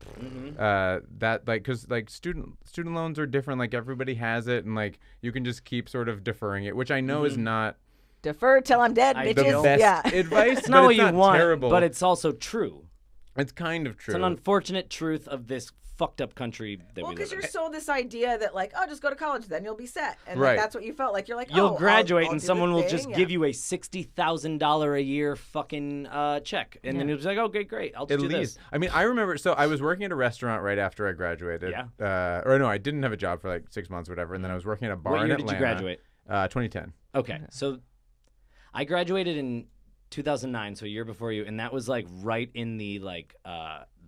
that like, because like student loans are different, like everybody has it, and like you can just keep sort of deferring it, which I know is not Defer till I'm dead, I the bitches. best Yeah. advice. It's not but what it's you not want, terrible. but it's also true. It's kind of true. It's an unfortunate truth of this fucked up country that Well, we because live you're in. sold this idea that like, oh, just go to college, then you'll be set, and Right. like, that's what you felt like. You're like, You'll oh, graduate I'll and do someone the will thing. just Yeah. give you a $60,000 a year fucking check, and then you'll be like, okay, great, I'll just At do least. this. I mean, I remember, so I was working at a restaurant right after I graduated. Yeah. Or no, I didn't have a job for like 6 months or whatever, and then I was working at a bar What in year did Atlanta. you graduate? 2010. Okay, so I graduated in 2009, so a year before you, and that was like right in the like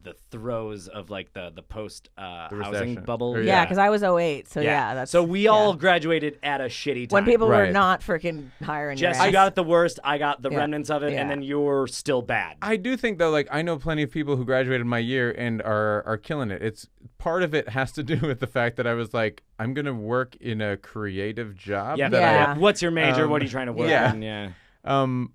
the throes of like the post housing recession. bubble. Or Yeah, because I was 08, so yeah, that's so we all graduated at a shitty time. when people were Right. not freaking hiring. Jess, your you ass. got it the worst. I got the Yeah. remnants of it, Yeah. and then you're still bad. I do think though, like I know plenty of people who graduated my year and are killing it. It's part of it has to do with the fact that I was like, I'm gonna work in a creative job. Yeah. that Yeah. What's your major? What are you trying to work yeah. in? Yeah.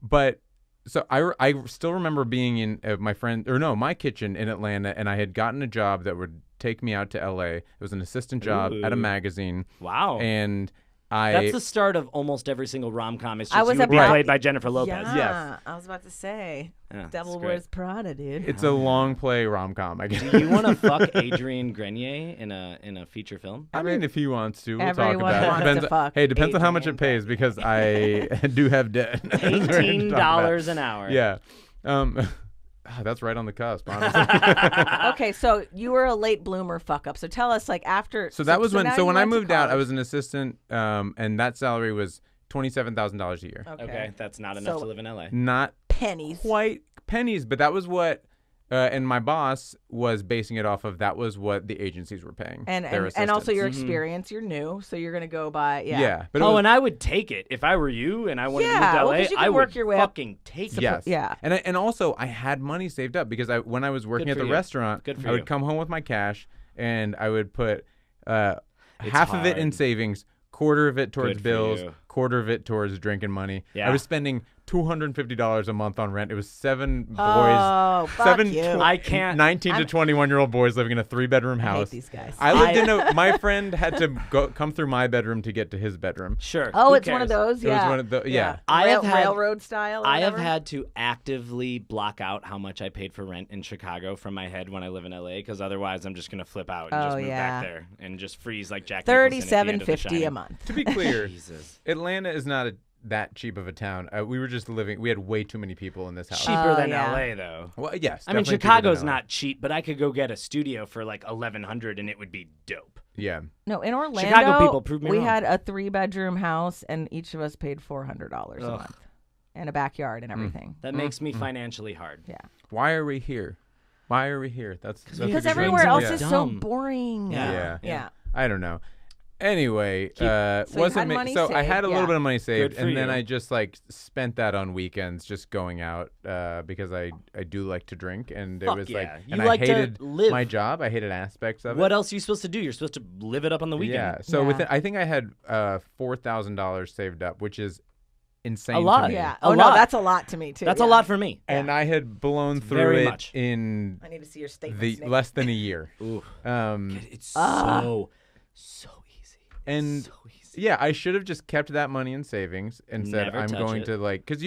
But so I still remember being in my kitchen in Atlanta, and I had gotten a job that would take me out to LA. It was an assistant job at a Ooh. magazine, Wow. and That's the start of almost every single rom-com. It's I just was you would be about- played by Jennifer Lopez. Yeah, Yes. I was about to say, Yeah, Devil it's great. Wears Prada, dude. it's a long play rom-com, I guess. Do you want to fuck Adrian Grenier in a feature film? I mean, if he wants to, we'll talk Everyone about it. wants Depends, to fuck hey, depends on how much it Adrian pays, because I do have debt. $18 an hour. Yeah. That's right on the cusp, honestly. Okay, so you were a late bloomer fuck up. So tell us, like, after. So that was now when. So you when I went to moved out, I college. was an assistant, and that salary was $27,000 a year. Okay, that's not enough So- to live in LA. Not Pennies. quite pennies, but that was what. And my boss was basing it off of that was what the agencies were paying. And their and also your assistants. experience. You're new, so you're gonna go by Yeah. But it Oh, was, and I would take it if I were you and I wanted to Yeah, move to well, LA. 'cause you can I work would your way up. fucking take it. yes. Yeah. And also I had money saved up because when I was working Good at for the you. restaurant, Good for I would you. come home with my cash and I would put half of it in hard. savings, quarter of it towards Good for bills, you. quarter of it towards drinking money. Yeah. I was spending $250 a month on rent. It was 7 boys. Oh, fuck Seven you. I can't. 19 to 21-year-old boys living in a 3-bedroom I hate house. these guys. I lived in my friend had to come through my bedroom to get to his bedroom. Sure. Oh, who it's one of cares? those. It was Yeah. one of the yeah. I have had- railroad style. Or I have whatever. had to actively block out how much I paid for rent in Chicago from my head when I live in LA, because otherwise I'm just gonna flip out and just Oh, move yeah. back there and just freeze like Jack Nicholson at the end of The $37.50 Shining. a month. To be clear, Jesus. Atlanta is not that cheap of a town. We were just living. We had way too many people in this house. Cheaper than yeah. LA though. Well, yes. I mean, definitely cheaper than Chicago's LA. not cheap, but I could go get a studio for like $1,100 and it would be dope. Yeah. No, in Orlando, Chicago people, prove me we wrong. had a 3-bedroom house, and each of us paid $400 a Ugh. month, and a backyard and everything. That makes me financially hard. Yeah, Why are we here? Why are we here? That's we a have because good everywhere dreams else and is we're so dumb. boring. Yeah. yeah. I don't know. Anyway, So you wasn't had ma- money so I had saved, a little yeah. bit of money saved, Good for and then you. I just like spent that on weekends, just going out because I do like to drink, and it Fuck was yeah. like, You and like I to hated live. my job. I hated aspects of What it. else are you supposed to do? You're supposed to live it up on the weekend. Yeah. So Yeah. within, I think I had $4,000 saved up, which is insane A lot. to me. Yeah. A Oh no, lot. that's a lot to me too. That's yeah. a lot for me. And I had blown through very it much. in I need to see your statements. the Nick. less than a year. Ooh. It's so easy. And so easy. yeah, I should have just kept that money in savings and said Never I'm touch going it. to like because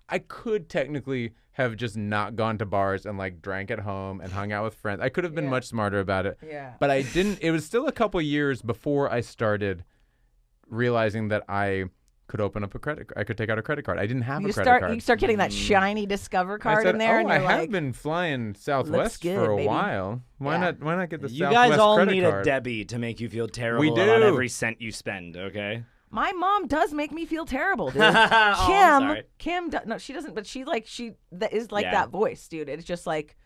I could technically have just not gone to bars and like drank at home and hung out with friends. I could have been Yeah. much smarter about it. Yeah. But I didn't. It was still a couple years before I started realizing that I could open up a credit. I could take out a credit card. I didn't have a credit card. You start getting that shiny Discover I card said, in there, oh, and I you're have like, been flying Southwest good, for a baby. while. Why Yeah. not? Why not get the You Southwest guys all credit need card? a Debbie to make you feel terrible We about do. every cent you spend, okay? my mom does make me feel terrible, dude. Oh, I'm sorry. Kim, no, she doesn't, but she that is like Yeah. that voice, dude. It's just like,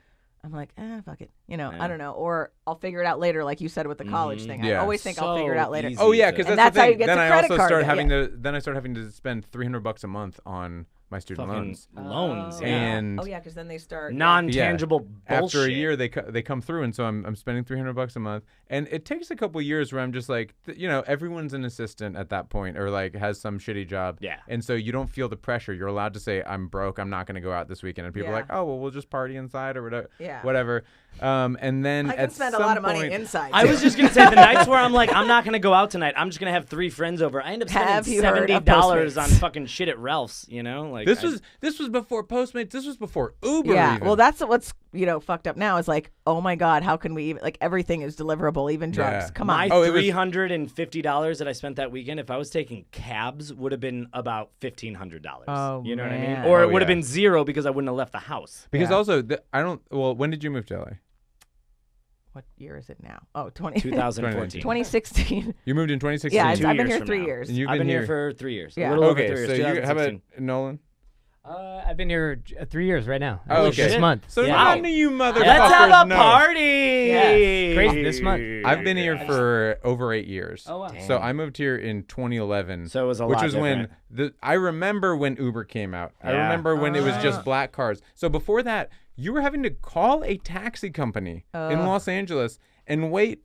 I'm like, fuck it, Yeah. I don't know, or I'll figure it out later, like you said with the college thing. I Yeah. always think I'll figure it So out later. easy. Oh yeah, because And that's, that's the how thing. you get then the I credit also card start debt, having yeah. to. Then I start having to spend $300 a month on my student Fucking loans. loans, Oh, yeah. And oh yeah, because then they start Non-tangible bullshit. After a year, they come through, and so I'm spending $300 a month, and it takes a couple years where I'm just like, everyone's an assistant at that point, or like has some shitty job, Yeah. and so you don't feel the pressure. You're allowed to say, I'm broke, I'm not going to go out this weekend, and people are Yeah. like, oh well, we'll just party inside or whatever. Yeah. Whatever. And then I can at spend a some lot of money point- inside. I too. was just gonna say the nights where I'm like, I'm not gonna go out tonight. I'm just gonna have 3 friends over. I end up Have spending you heard of $70 on Postmates? fucking shit at Ralph's. Like This was before Postmates. This was before Uber. Yeah, even. well, that's what's fucked up now is like, oh my god, how can we even everything is deliverable, even drugs. Yeah. Come my on. Oh, it was- $350 that I spent that weekend, if I was taking cabs, would have been about $1,500. Oh, you know what I man. mean? Or Oh, it would have yeah. been 0 because I wouldn't have left the house. because Yeah. also I don't. Well, when did you move to LA? What year is it now? Oh, 2014. 2016. You moved in 2016. Yeah, Two I've been years here from 3 now. years. And you've I've been here here for 3 years. Yeah. A little over Okay, 3 years. so you how about 2016. Nolan? I've been here 3 years right now. Oh, Actually, okay. This month. So Yeah. none of you motherfuckers Let's have a know. party! Yes. Crazy, this month. I've been here for over 8 years. Oh, wow. So I moved here in 2011. So it was a which lot was different. when I remember when Uber came out. I Yeah. remember when it was Ah. just black cars. So before that, you were having to call a taxi company in Los Angeles and wait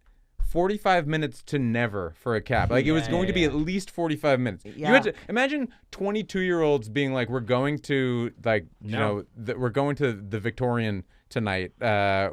45 minutes to never for a cab. Like it was going to be at least 45 minutes. You Yeah. had to imagine 22-year-olds being like, we're going to we're going to the Victorian tonight.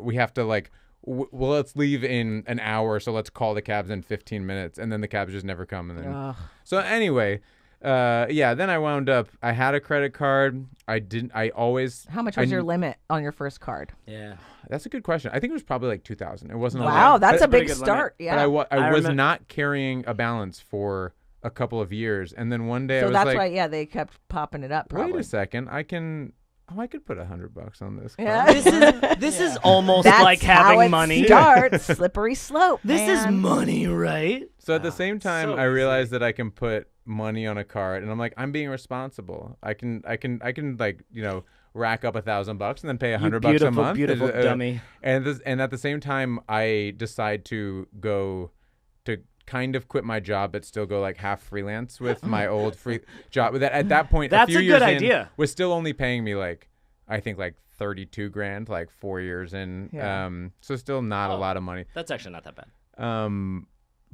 We have to like well, let's leave in an hour, so let's call the cabs in 15 minutes, and then the cabs just never come. And then Ugh. so anyway, then I wound up. I had a credit card. I always. How much was your limit on your first card? Yeah. That's a good question. I think it was probably like 2,000. It wasn't. a Wow, lot. that's But- a big pretty good start. limit. Yeah. But I I was remem- not carrying a balance for a couple of years, and then one day I so was that's like, why, they kept popping it up. Probably. wait a second, I could put $100 on this card. Yeah. This is almost That's like how having it money. starts. Slippery slope. This is man. money, right? So at the same time, so I realized that I can put money on a card, and I'm like, I'm being responsible. I can like, rack up $1,000 and then pay $100 a month. Beautiful dummy. And at the same time, I decide to go to kind of quit my job, but still go like half freelance with my old free job. That at that point, That's a few a years good in, idea. was still only paying me like, I think like $32,000, like 4 years in. Yeah. So still not a lot of money. That's actually not that bad.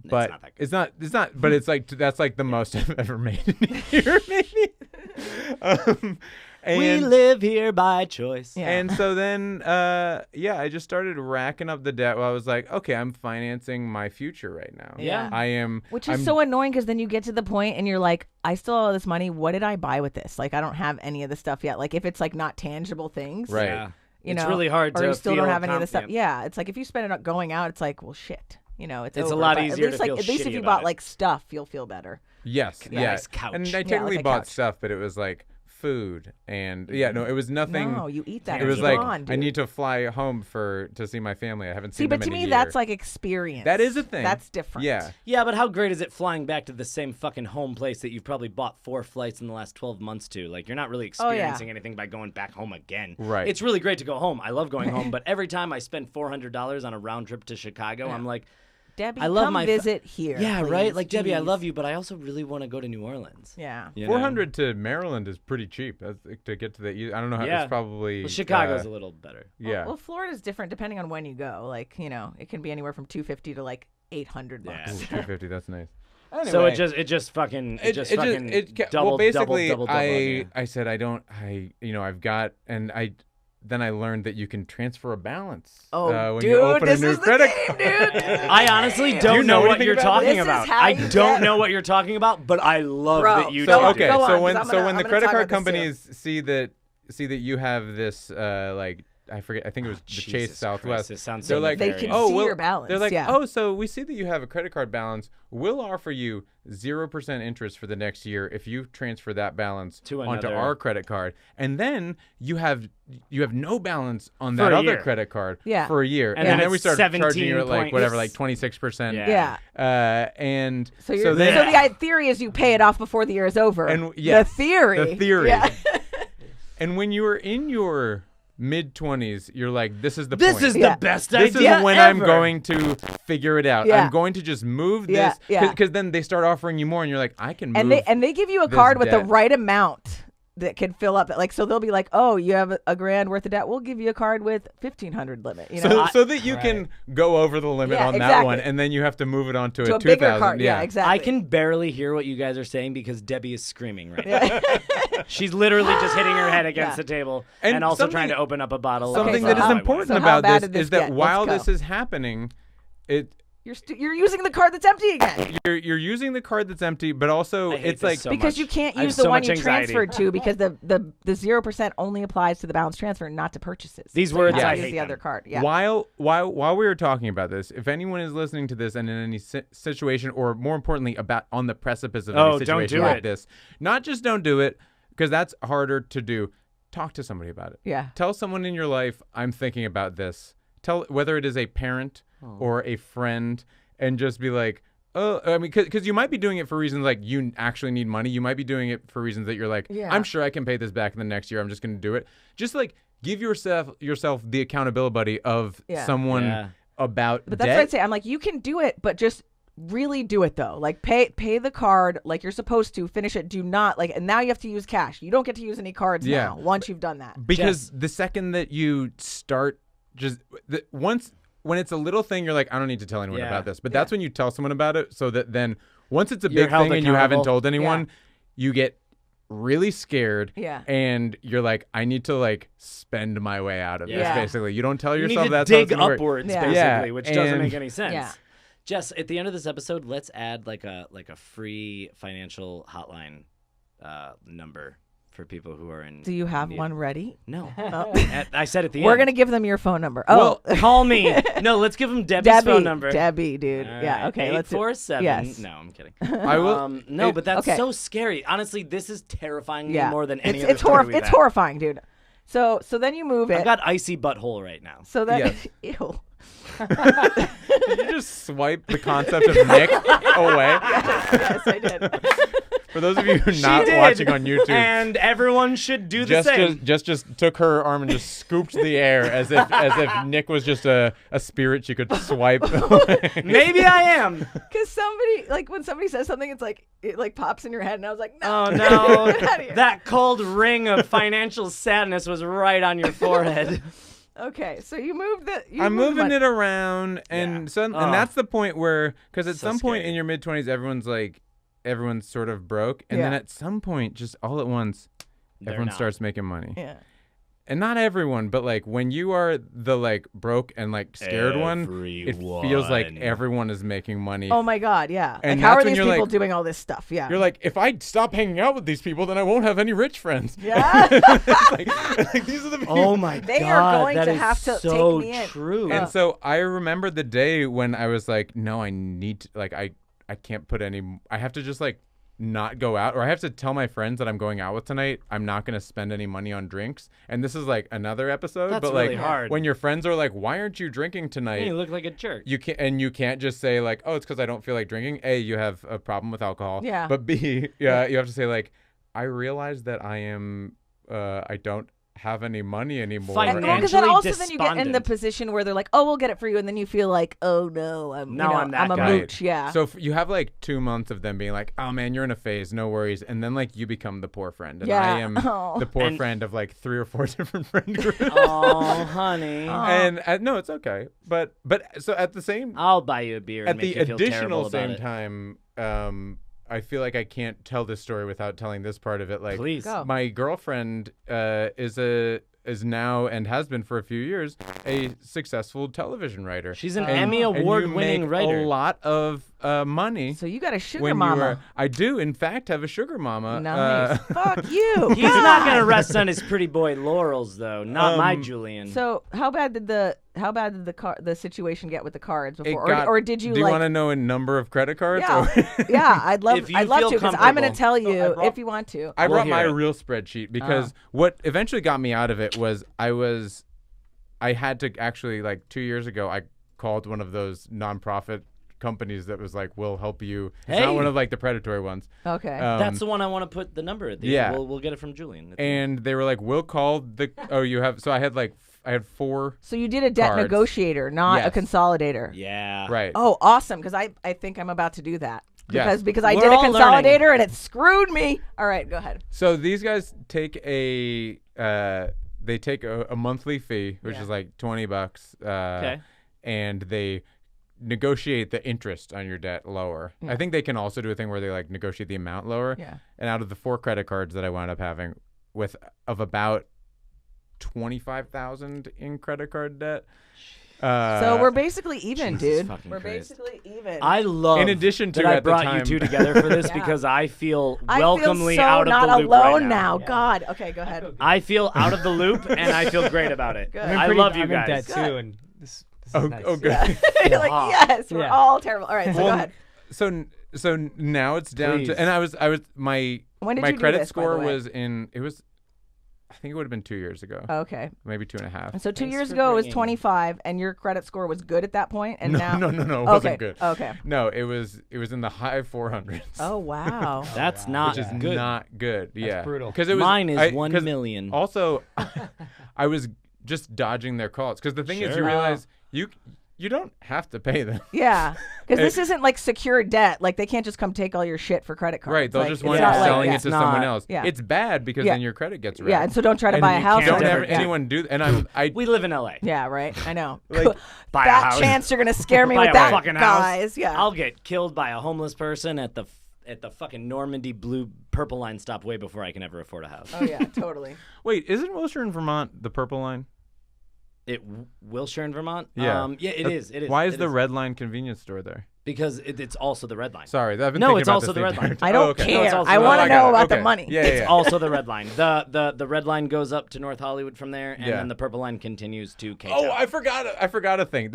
But not that good. it's not. But it's like that's like the most I've ever made in a year, maybe. We And, live here by choice. Yeah. and so then, I just started racking up the debt. Well, I was like, okay, I'm financing my future right now. Yeah. I am. Which is I'm- so annoying because then you get to the point and you're like, I still owe this money. What did I buy with this? Like, I don't have any of the stuff yet. Like, if it's like not tangible things, Right. Yeah. you It's know, really hard or to you still feel don't have any of the stuff. confident. Yeah, it's like if you spend it on going out, it's like, well, shit. It's It's a over. lot But easier at least, to like, feel at least if shitty you about bought it. like stuff, you'll feel better. Yes. a Yeah. nice couch. And I Yeah, technically like a bought couch. stuff, but it was like food and it was nothing. No, you eat that. It was It's like gone, I dude. need to fly home to see my family. I haven't See, seen but them to in me, a that's year. like experience. That is a thing. That's different. Yeah. Yeah, but how great is it flying back to the same fucking home place that you've probably bought 4 flights in the last 12 months to? Like, you're not really Oh, yeah. experiencing anything by going back home again. Right. It's really great to go home. I love going home, but every time I spend $400 on a round trip to Chicago, I'm like, Debbie, I love come my visit here. yeah, please. right? Like, Debbie, I Jeez. love you, but I also really want to go to New Orleans. Yeah. You know? 400 to Maryland is pretty cheap. That's, to get to the. I don't know how. Yeah. It's probably. Well, Chicago's a little better. Yeah. Well, Florida's different depending on when you go. Like, it can be anywhere from $250 to like $800. Yeah. Ooh, 250. That's nice. So Anyway. it just fucking Well, basically, double. I said I've got, and then I learned that you can transfer a balance. Oh, when dude, you open this a new is the credit game, card. dude. I honestly Do you don't know what anything you're about talking this? This is about. how I you don't get- know what you're talking about, but I love Bro, that you go do. on, Okay, go on, so 'cause when I'm so gonna- when the I'm gonna credit talk card about this companies see that you have this like I forget, I think it was the Chase Jesus Southwest. Christ, this sounds They're so like, They nefarious. can see your balance, They're like, yeah. oh, so we see that you have a credit card balance. We'll offer you 0% interest for the next year if you transfer that balance To onto another- our credit card, and then you have no balance on For that a other year. credit card Yeah. for a year, And then then we it's start charging you at 17 like whatever, like points. 26%. Yeah. Yeah. And So, so then the theory is you pay it off before the year is over. And yes, the theory. the theory. Yeah. and when you are in your mid-20s, you're like, this is the This point. is Yeah. the best This idea is when ever. I'm going to figure it out. Yeah. I'm going to just move Yeah, this yeah. because then they start offering you more, and you're like, I can move. And they give you a this card with the debt. right amount that can fill up. Like, so they'll be like, oh, you have a $1,000 worth of debt. We'll give you a card with $1,500 limit. You know, so that you can go over the limit Yeah, on that exactly. one, and then you have to move it on to to a 2,000. bigger card. Yeah, Exactly. I can barely hear what you guys are saying because Debbie is screaming right now. She's literally just hitting her head against Yeah. the table And and also something- trying to open up a bottle. Something so that is how- important so how about bad this did this is that get? while Let's this go. is happening, You're using the card that's empty again. you're using the card that's empty, but also I hate it's this like so Because much. you can't I have use the so one much you anxiety. transferred to because the 0% only applies to the balance transfer, not to purchases. These So you words, have to I use hate the them. other card. Yeah. While we were talking about this, if anyone is listening to this and in any situation, or more importantly, about on the precipice of Oh, any don't situation do like it. this, not just don't do it, because that's harder to do. Talk to somebody about it. Yeah. Tell someone in your life, I'm thinking about this. Tell whether it is a parent or a friend, and just be like, oh, I mean, because you might be doing it for reasons like you actually need money. You might be doing it for reasons that you're like, Yeah. I'm sure I can pay this back in the next year. I'm just going to do it. Just like give yourself the accountability of Yeah. someone Yeah. about But that's debt. what I'd say. I'm like, you can do it, but just really do it though. Like pay the card like you're supposed to. Finish it. Do not and now you have to use cash. You don't get to use any cards Yeah. now once you've done that. Because the second that you start when it's a little thing, you're like, I don't need to tell anyone Yeah. about this. But that's when you tell someone about it, so that then once it's a You're big held thing and you haven't accountable. told anyone, you get really scared. Yeah. And you're like, I need to spend my way out of Yeah. this. Basically, you don't tell You yourself need to that's how it's dig gonna work. upwards, Yeah. basically, Yeah, which doesn't and- make any sense. Yeah. Jess, at the end of this episode, let's add like a free financial hotline number for people who are in. Do you have need. one ready? No. Oh. I said at the We're end. gonna give them your phone number. Oh, Well, call me. No, let's give them Debbie's Debbie, phone number. Debbie, dude. All Yeah. right, Okay. Let's do. 847. Yes. No, I'm kidding. I will. No, but that's okay. so scary. Honestly, this is terrifying Yeah. me more than any it's other it's, story we've it's had. horrifying, dude. So then you move it. I've got icy butthole right now. so then Yes. ew. Did you just swipe the concept of Nick away? Yes, I did. For those of you who are not watching on YouTube, and everyone should do the Jess same. just took her arm and just scooped the air as if Nick was just a spirit she could swipe away. Maybe I am. Because somebody, like, when somebody says something, it's like, it like pops in your head, and I was like, no. Oh no, Get outta here. that cold ring of financial sadness was right on your forehead. Okay, so you moved the. I'm moving it around, and Yeah. and that's the point where, because at So some point scary. in your mid-20s, everyone's sort of broke, and then Yeah. at some point, just all at once, They're everyone not. starts making money. Yeah. And not everyone, but like when you are the like broke and like scared one, it feels like Everyone. everyone is making money. Oh my God, yeah. And like, how that's are when these you're people like- doing all this stuff? Yeah. You're like, if I stop hanging out with these people, then I won't have any rich friends. Yeah. like these are the people. Oh my They god, are going that to is have to take so me in. true. And so I remember the day when I was like, no, I need to, like, I can't put any, I have to just like not go out, or I have to tell my friends that I'm going out with tonight. I'm not going to spend any money on drinks. And this is like another episode, That's but really like hard. when your friends are like, why aren't you drinking tonight? You look like a jerk. You can't just say like, oh, it's because I don't feel like drinking. A, you have a problem with alcohol. Yeah. But B, yeah, you have to say like, I realize that I don't have any money anymore. Fine. And, well, because then Financially also then you get in the despondent. position where they're like, oh, we'll get it for you, and then you feel like, oh no, Now I'm that a guy. mooch, yeah. So you have like 2 months of them being like, oh man, you're in a phase, no worries. And then like you become the poor friend. And Yeah. I am Oh. the poor And- friend of like 3 or 4 different friend groups. Oh, honey. And no, it's okay. But so at the same, I'll buy you a beer and at make the you feel terrible additional about same it. time, I feel like I can't tell this story without telling this part of it. Like Please. Go. my girlfriend is now and has been for a few years a successful television writer. She's an And- Emmy And you award-winning make writer. a lot of money. So you got a sugar when mama. you are, I do in fact have a sugar mama. Nice. Fuck you. He's not gonna rest on his pretty boy laurels, though. Not my Julian. So how bad did the situation get with the cards It before, got- or did you Do you like? want to know a number of credit cards? Yeah, Or- yeah. I'd love If you to feel because I'm gonna comfortable. tell you I brought- if you want to. I We'll brought hear my it. real spreadsheet because what eventually got me out of it was I had to actually, like 2 years ago, I called one of those nonprofit companies that was like, we'll help you. It's Hey. not one of like the predatory ones. Okay. That's the one I want to put the number at the yeah. end. We'll get it from Julian. And they were like, we'll call the, so I had 4, So you did a debt cards. negotiator, not a Yes. consolidator. Yeah. right. Oh, awesome! Because I think I'm about to do that. Yes. Because I We're did a all learning. consolidator and it screwed me. All right, go ahead. So these guys take a monthly fee, which Yeah. is like $20, Okay. and they negotiate the interest on your debt lower. Yeah. I think they can also do a thing where they like negotiate the amount lower. Yeah. And out of the 4 credit cards that I wound up having of about 25,000 in credit card debt. So we're basically even, Jesus dude. fucking We're Christ. basically even. I love In addition to that I at the brought time- you two together for this Yeah. because I feel I welcomely feel so out of not the loop alone right now. God. Okay, go ahead. I feel out of the loop and I feel great about it. Good. I'm I pretty- love you I'm in guys. debt too, and this is Oh, nice. oh, good. Yeah. You're like, Wow. yes, we're Yeah. all terrible. All right, so go Well, ahead. So now it's down Please. to, and I was my When did my you do credit this, by the score way? was I think it would have been 2 years ago, Okay. maybe 2.5. And so 2 Thanks years for ago it was bringing- 25, and your credit score was good at that point, and no, now no, it okay. wasn't good. Okay. No, it was in the high 400s. Oh wow. That's wow. not which is good. not good. Yeah, brutal. Because it was Mine is 1 'cause million. Also, I was just dodging their calls because the thing is, you Sure. realize you don't have to pay them. Yeah, because this isn't like secured debt. Like they can't just come take all your shit for credit cards. Right, they'll Like, just it's want you not selling like, it it's to someone not- else. Yeah. It's bad because Yeah. then your credit gets wrecked. Yeah, and so don't try to And buy a you house. Don't or ever whatever. anyone do. And I We live in LA. Yeah, right. I know. Like, buy a that house. chance you're gonna scare me Buy with a that, fucking house. guys. Yeah. I'll get killed by a homeless person at the fucking Normandy blue purple line stop way before I can ever afford a house. Oh yeah, totally. wait, isn't Wilshire in Vermont the Purple Line? Wilshire in Vermont? Yeah. Yeah, it is. It is. Why is It the Red Line convenience store there? Because it's also the red line. Sorry, I've been No, thinking it's about also this the the Red entire Line. time. I don't Oh, okay. care. it's also I the want I to got know it. about Okay. the money. Yeah, It's yeah. also the red line. The red line goes up to North Hollywood from there, and Yeah. then the purple line continues to Cato. Oh, I forgot a thing.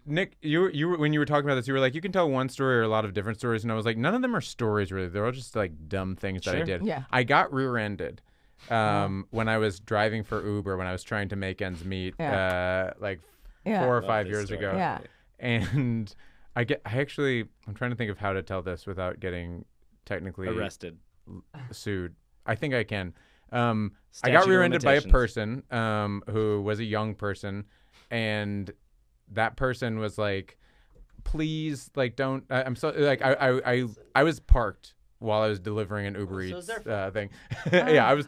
Nick, you were when you were talking about this, you were like, you can tell one story or a lot of different stories, and I was like, none of them are stories really. They're all just like dumb things that I Sure. did. Yeah. I got rear-ended when I was driving for Uber when I was trying to make ends meet, like Yeah. 4 or Love 5 this years story. ago. Yeah. And I'm trying to think of how to tell this without getting technically Arrested. sued. I think I can. I Statute got of rear-ended by a limitations. person who was a young person, and that person was like, "Please, like, don't." I'm so I was parked while I was delivering an Uber Eats thing. Yeah,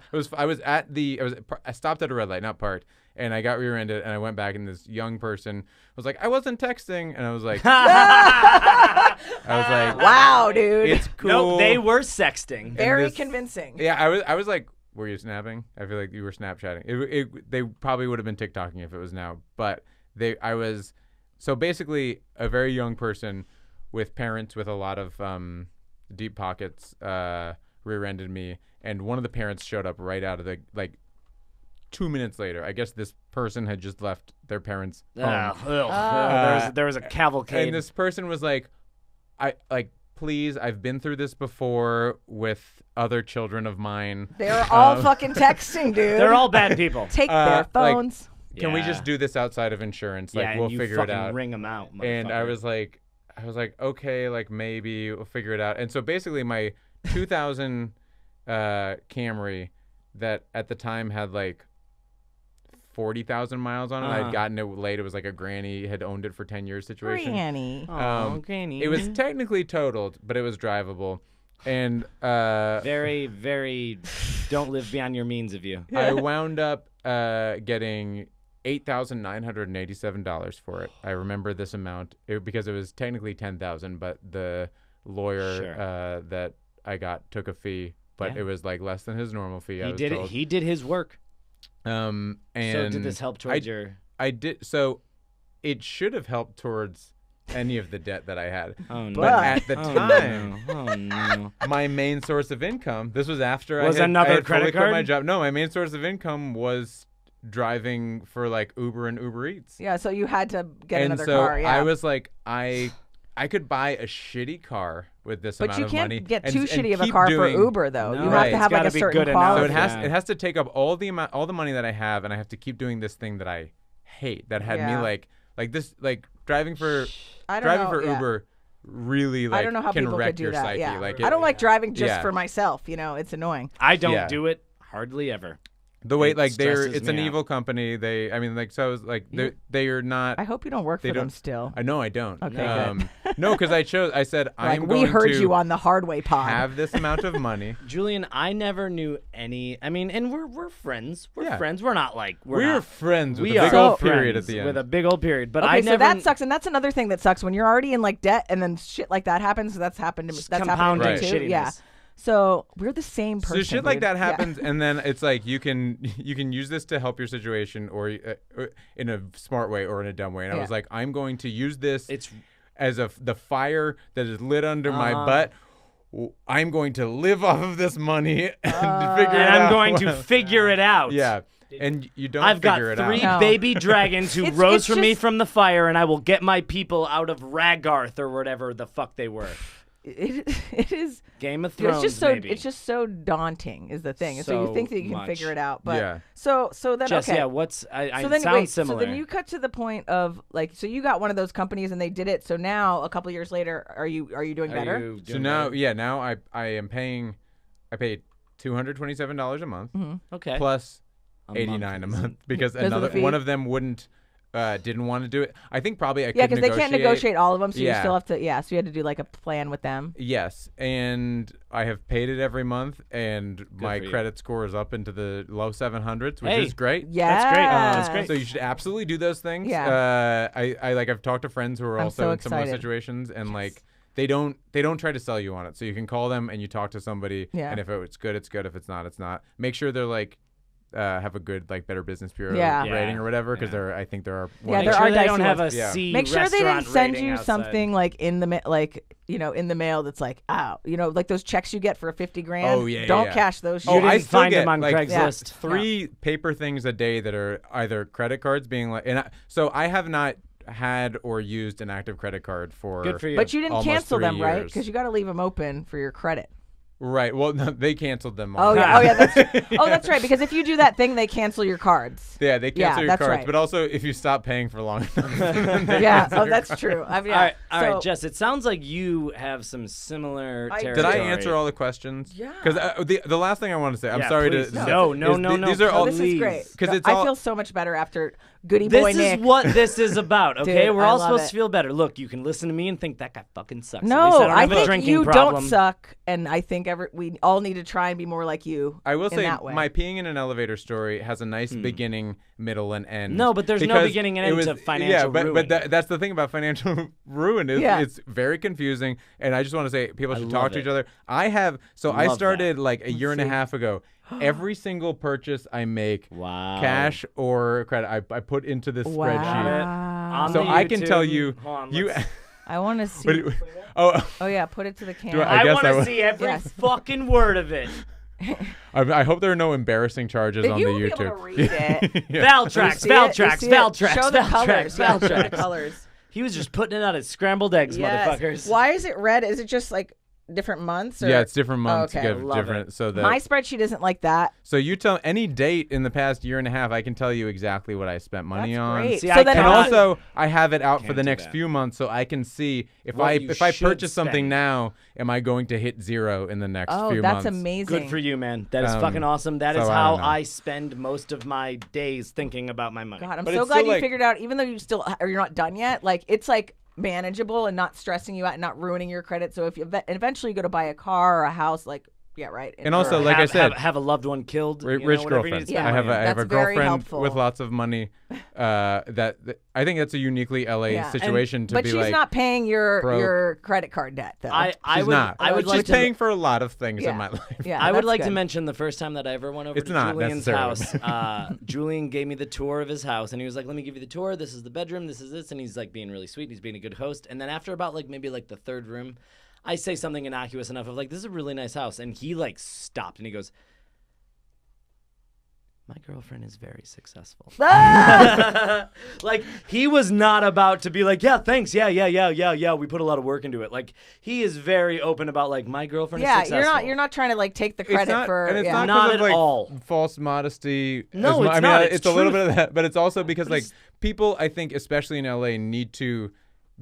I stopped at a red light, not parked, and I got rear-ended, and I went back, and this young person was like, "I wasn't texting," and I was like, Wow, dude. "It's cool." No, they were sexting. Very this- convincing. Yeah, I was like, "Were you snapping?" I feel like you were Snapchatting. They probably would have been TikToking if it was now, but I was so basically a very young person with parents with a lot of deep pockets rear-ended me, and one of the parents showed up right out of the 2 minutes later. I guess this person had just left their parents' home. There was a cavalcade. And this person was like, please, I've been through this before with other children of mine. They're all fucking texting, dude. They're all bad people. Take their phones. Can we Yeah. just do this outside of insurance? Like, Yeah, we'll and you figure it fucking out. ring them out, And I motherfucker. was like, okay, like maybe we'll figure it out. And so basically my 2000 Camry that at the time had like 40,000 miles on it. I'd gotten it late. It was like a granny had owned it for 10 years situation. Granny. Granny. It was technically totaled, but it was drivable. And very, very don't live beyond your means of you. I wound up getting $8,987 for it. I remember this amount because it was technically $10,000, but the lawyer Sure. that I got took a fee, but Yeah. it was like less than his normal fee. I He was did it. told. He did his work. And So did this help towards your? I did. So it should have helped towards any of the debt that I had. Oh no! But at the Oh, time, no. Oh no! my main source of income. This was after Was I had, another I had fully credit quit my card? job. No, my main source of income was driving for like Uber and Uber Eats. Yeah, so you had to get And another so car. Yeah. I was like, I could buy a shitty car with this but amount you of can't money. get and- too and shitty of a keep car doing- for Uber, though. No, You right. have to It's have like gotta a be certain good enough. So quality. it has to take up all the money that I have, and I have to keep doing this thing that I hate. That had me Yeah. like driving for I don't know, yeah. Uber really I don't know how can people wreck could do your that. psyche. Yeah. Like I don't like driving just yeah. for myself. You know, it's annoying. I don't Yeah. do it hardly ever. the way It like stresses it's me an out. evil company. They are not. I hope you don't work They for them don't- still. I know I don't. Okay, good. No, because I said Like, I'm we going heard to you on the hard way pod. have this amount of money. Julian, I never knew any. I mean, and we're friends. We're Yeah. friends. We're not like We're not, friends with we a big are old period at friends the end. with a big old period. But Okay, I so never. that sucks, and that's another thing that sucks when you're already in like debt, and then shit like that happens. That's happened to me. Just That's happened to me compounding too. shittiness. Yeah. So we're the same person. So shit like dude. that Yeah. happens, and then it's like you can use this to help your situation, or in a smart way or in a dumb way. And I Yeah. was like, I'm going to use this It's as the fire that is lit under my Uh-huh. butt. I'm going to live off of this money and figure and it out. I'm going to figure it out. Yeah, and you don't. I've got figure it 3 out. No. baby dragons who It's rose from me just- from the fire, and I will get my people out of Ragarth or whatever the fuck they were. It is. Game of Dude, Thrones, it's just so. maybe. It's just so daunting, is the thing. And so you So think that you can much. figure it out, but Yeah. so then Jess, okay. yeah, what's I So then sounds wait. similar. So then you cut to the point of like. So you got one of those companies and they did it. So now a couple years later, are you doing Are better? you So doing now, better? yeah, now I am paying. I paid $227 a month Okay. plus A 89 a month month because Because of the another fee? one of them didn't want to do it. I think probably I Yeah, could because they can't negotiate all of them, so you Yeah. still have to. Yeah, so you had to do like a plan with them. Yes, and I have paid it every month, and my for you. credit score is up into the low 700s, which Hey. is great. Yeah, That's great. That's great. So you should absolutely do those things. Yeah. I've talked to friends who are I'm also so in similar excited. situations, and like they don't try to sell you on it. So you can call them and you talk to somebody, Yeah. and if it's good, it's good. If it's not, it's not. Make sure they're like have a good like Better Business Bureau Yeah. rating Yeah. or whatever, because Yeah. I think there are. Yeah, one Make there sure are they don't dicey have a ones. Yeah. C Make sure they didn't restaurant send rating you outside. something like in the in the mail that's like like those checks you get for 50 grand. Oh, yeah, Don't yeah. cash those. You shit. didn't I still find get them on like Craigslist. 3 paper things a day that are either credit cards being like, so I have not had or used an active credit card for. Good for you. But you didn't almost cancel 3 them, right? years. Because you got to leave them open for your credit. Right. Well, no, they canceled them all. Oh yeah, that's right. Because if you do that thing, they cancel your cards. Yeah, they cancel your that's cards. right. But also, if you stop paying for long enough. then they Yeah, cancel your that's true. All right, Jess. It sounds like you have some similar territory. Did I answer all the questions? Yeah. Because the last thing I want to say, I'm sorry please. to. No. These are all. This is great. Because it's I all. feel so much better after Goody Boy This Nick. is what this is about, okay? Dude, We're I all love supposed it. to feel better. Look, you can listen to me and think that guy fucking sucks. At No, least I don't I have a think drinking you problem. don't suck, and I think we all need to try and be more like you. I will in say that way. my peeing in an elevator story has a nice beginning, middle, and end. No, but there's no because beginning and it end was- to financial yeah, but ruin. that's the thing about financial ruin is Yeah. it's very confusing, and I just want to say people should talk love to it. each other. I Love started like a year and a see. half ago. Every single purchase I make, Wow. cash or credit, I put into this Wow. spreadsheet. On So the I can tell YouTube- you, Hold on, you. let's- I want to see. Oh, Oh yeah, put it to the camera. I I guess want I to will. see every Yes. fucking word of it. I hope there are no embarrassing charges on you the won't be YouTube. able to read it. Yeah. Val You tracks, see Val it? You tracks, see Val it? tracks, Show the Val colors. tracks, Yeah, Val show the tracks. colors. He was just putting it out as scrambled eggs, Yes. motherfuckers. Why is it red? Is it just like different months? Or? Yeah, it's different months. Okay. Give Love different. it. So that My spreadsheet isn't like that. So you tell any date in the past year and a half, I can tell you exactly what I spent money That's on. great. See, so I then And cannot- also, I have it out for Can't the do next that. few months, so I can see if What I you if I should purchase something spend. now, am I going to hit zero in the next Oh, few that's months? amazing. Good for you, man. That is Um, fucking awesome. That is so I how don't know. I spend most of my days thinking about my money. God, I'm But so it's glad still you like- figured out. Even though you still or you're not done yet, like it's like manageable and not stressing you out and not ruining your credit. So if you eventually go to buy a car or a house, like yeah, right. And also, or- like I said, have a loved one killed. you know, rich whatever you need girlfriend. to spend Yeah. I have money on. I have a That's very girlfriend helpful. with lots of money. That I think that's a uniquely LA Yeah, and- situation to but be she's like. not paying your broke. credit card debt though. I She's would, not. I would She's like to. paying for a lot of things Yeah. in my life. yeah, I would that's like to good. mention the first time that I ever went over It's to not Julian's necessarily. house. Julian gave me the tour of his house, and he was like, "Let me give you the tour. This is the bedroom. This is this," and he's like being really sweet. And he's being a good host. And then after about like maybe like the third room, I say something innocuous enough of like, "This is a really nice house," and he like stopped and he goes, "My girlfriend is very successful." Like he was not about to be like, "Yeah, thanks. Yeah. We put a lot of work into it." Like he is very open about like my girlfriend Yeah, is successful. you're not trying to like take the It's credit not, for and it's yeah. not, Not 'cause at of, like, all. false modesty. No, as mu- it's I mean, not. it's It's a little truth. bit of that, but it's also because But like it's- people, I think, especially in LA, need to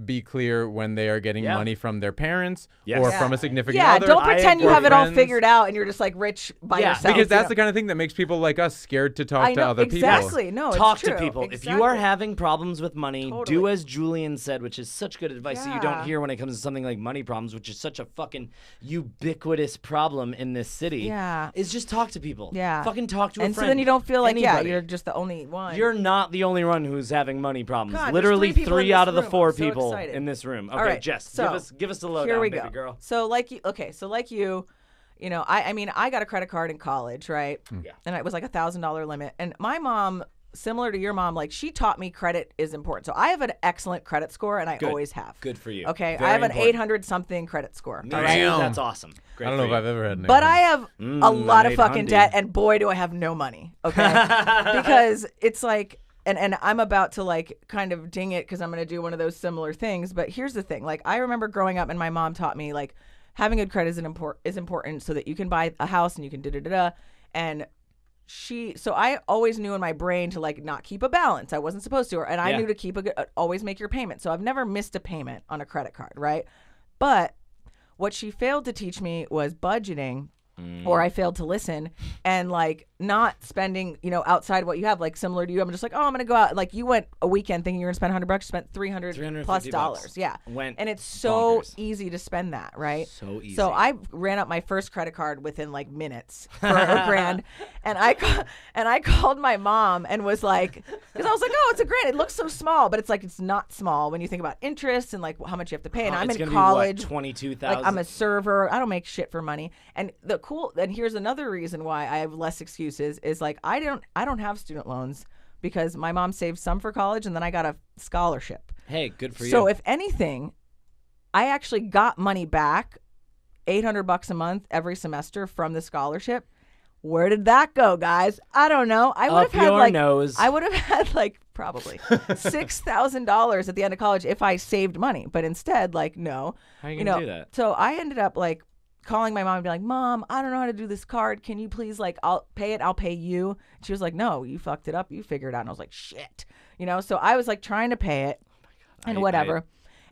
be clear when they are getting Yeah. money from their parents Yes. or Yeah. from a significant Yeah, other. don't pretend you or have it all friends. figured out and you're just like rich by Yeah, yourself. Because you that's know? the kind of thing that makes people like us scared to talk I to know, other people. exactly. No, Talk it's true. to people. If you are Exactly. having problems with money, do Totally. as Julian said, which is such good advice that you don't Yeah. hear when it comes to something like money problems, which is such a fucking ubiquitous problem in this city. Yeah. Is just talk to people. Yeah. Fucking talk to a and so friend. then you don't feel like Anybody. you're just the only one. You're not the only one who's having money problems. God, there's Literally three people in out this of the room. four I'm so people excited. in this room. Okay, All right, Jess, so give us the lowdown, here we baby go. girl. So like you, okay, so like you know, I mean, I got a credit card in college, right? Yeah. And it was like $1,000 limit. And my mom, similar to your mom, like she taught me credit is important. So I have an excellent credit score, and I Good. always have. Good for you. Okay, Very I have an important. 800 something credit score. Me all too. right? Damn. That's awesome. Great I don't know for if you. I've ever had an But 800. I have a lot of fucking 800. debt, and boy, do I have no money. Okay, because it's like, and I'm about to like kind of ding it because I'm gonna do one of those similar things. But here's the thing: like I remember growing up, and my mom taught me like having good credit is important so that you can buy a house and you can da. And so I always knew in my brain to like not keep a balance. I wasn't supposed to, and I Yeah. knew to keep always make your payment. So I've never missed a payment on a credit card, right? But what she failed to teach me was budgeting, or I failed to listen and like not spending, you know, outside what you have. Like similar to you, I'm just like, oh, I'm gonna go out. Like you went a weekend thinking you were gonna spend $100, spent $300 plus $350. dollars. Yeah, Went and it's so bonkers. easy to spend that, right? So easy. So I ran up my first credit card within like minutes for $1,000, and I called my mom and was like, because I was like, oh, it's $1,000. It looks so small, but it's like it's not small when you think about interest and like how much you have to pay. And I'm it's in gonna college. Be, what, 22,000. Like I'm a server. I don't make shit for money. And here's another reason why I have less excuses is like I don't have student loans because my mom saved some for college and then I got a scholarship. Hey, good for you. So if anything, I actually got money back, $800 a month every semester from the scholarship. Where did that go, guys? I don't know. I would Up have had your like nose. I would have had like probably $6,000 at the end of college if I saved money. But instead, like no. How are you You gonna know, do that? so I ended up like calling my mom and be like, Mom, I don't know how to do this card. Can you please, like, I'll pay it. I'll pay you. And she was like, no, you fucked it up. You figured it out. And I was like, shit. You know, so I was like trying to pay it and whatever.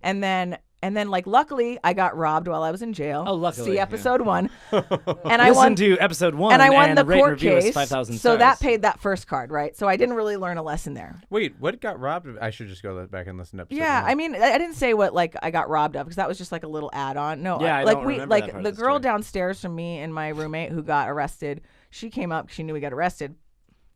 And then, like, luckily, I got robbed while I was in jail. Oh, luckily. See episode 1. And I won to episode 1. And I won the rate court review was case. 5,000 so stars. that paid that first card, right? So I didn't really learn a lesson there. Wait, what got robbed? I should just go back and listen to episode Yeah, 1. I mean, I didn't say what like I got robbed of because that was just like a little add-on. No, Yeah, I like don't we remember that like part of the the girl story. downstairs from me and my roommate who got arrested. She came up, she knew we got arrested,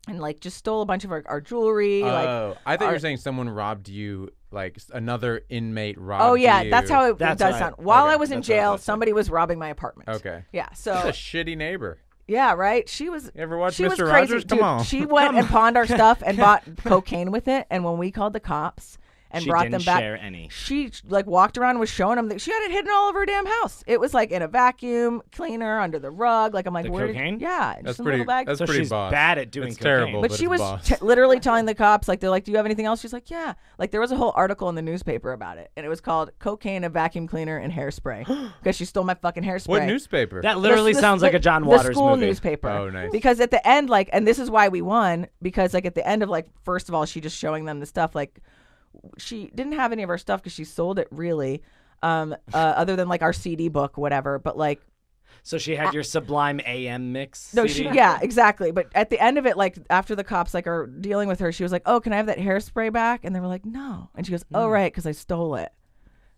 and like just stole a bunch of our jewelry. Oh, I thought you our- were saying someone robbed you, like another inmate robbed Oh yeah, you. that's how it That's does what I- sound. While okay, I was in that's what I jail, thought, too. somebody was robbing my apartment. Okay. Yeah. That's So a shitty neighbor. yeah, right. She was. You ever watch She was Mr. crazy. Rogers? Dude, Come on. She went and pawned our stuff and bought cocaine with it. And when we called the cops and She brought didn't them back, share any. she like walked around and was showing them that she had it hidden all over her damn house. It was like in a vacuum cleaner under the rug. Like I'm like, The where cocaine? Yeah, That's just in pretty. little bag. That's So pretty she's boss. bad at doing It's cocaine. terrible, But but she it's was boss. literally telling the cops, like, they're like, do you have anything else? She's like, yeah. Like, there was a whole article in the newspaper about it. And it was called Cocaine, a Vacuum Cleaner, and Hairspray. Because she stole my fucking hairspray. What newspaper? That literally The- sounds like a John the Waters school movie. newspaper. Oh, nice. Because at the end, like, and this is why we won, because, like, at the end of, like, first of all, she just showing them the stuff, like, she didn't have any of our stuff because she sold it, really, other than, like, our CD book, whatever. But, like, So she had your Sublime AM mix. no, CD? yeah, exactly. But at the end of it, like after the cops like are dealing with her, she was like, "Oh, can I have that hairspray back?" And they were like, "No." And she goes, "Oh, right, because I stole it."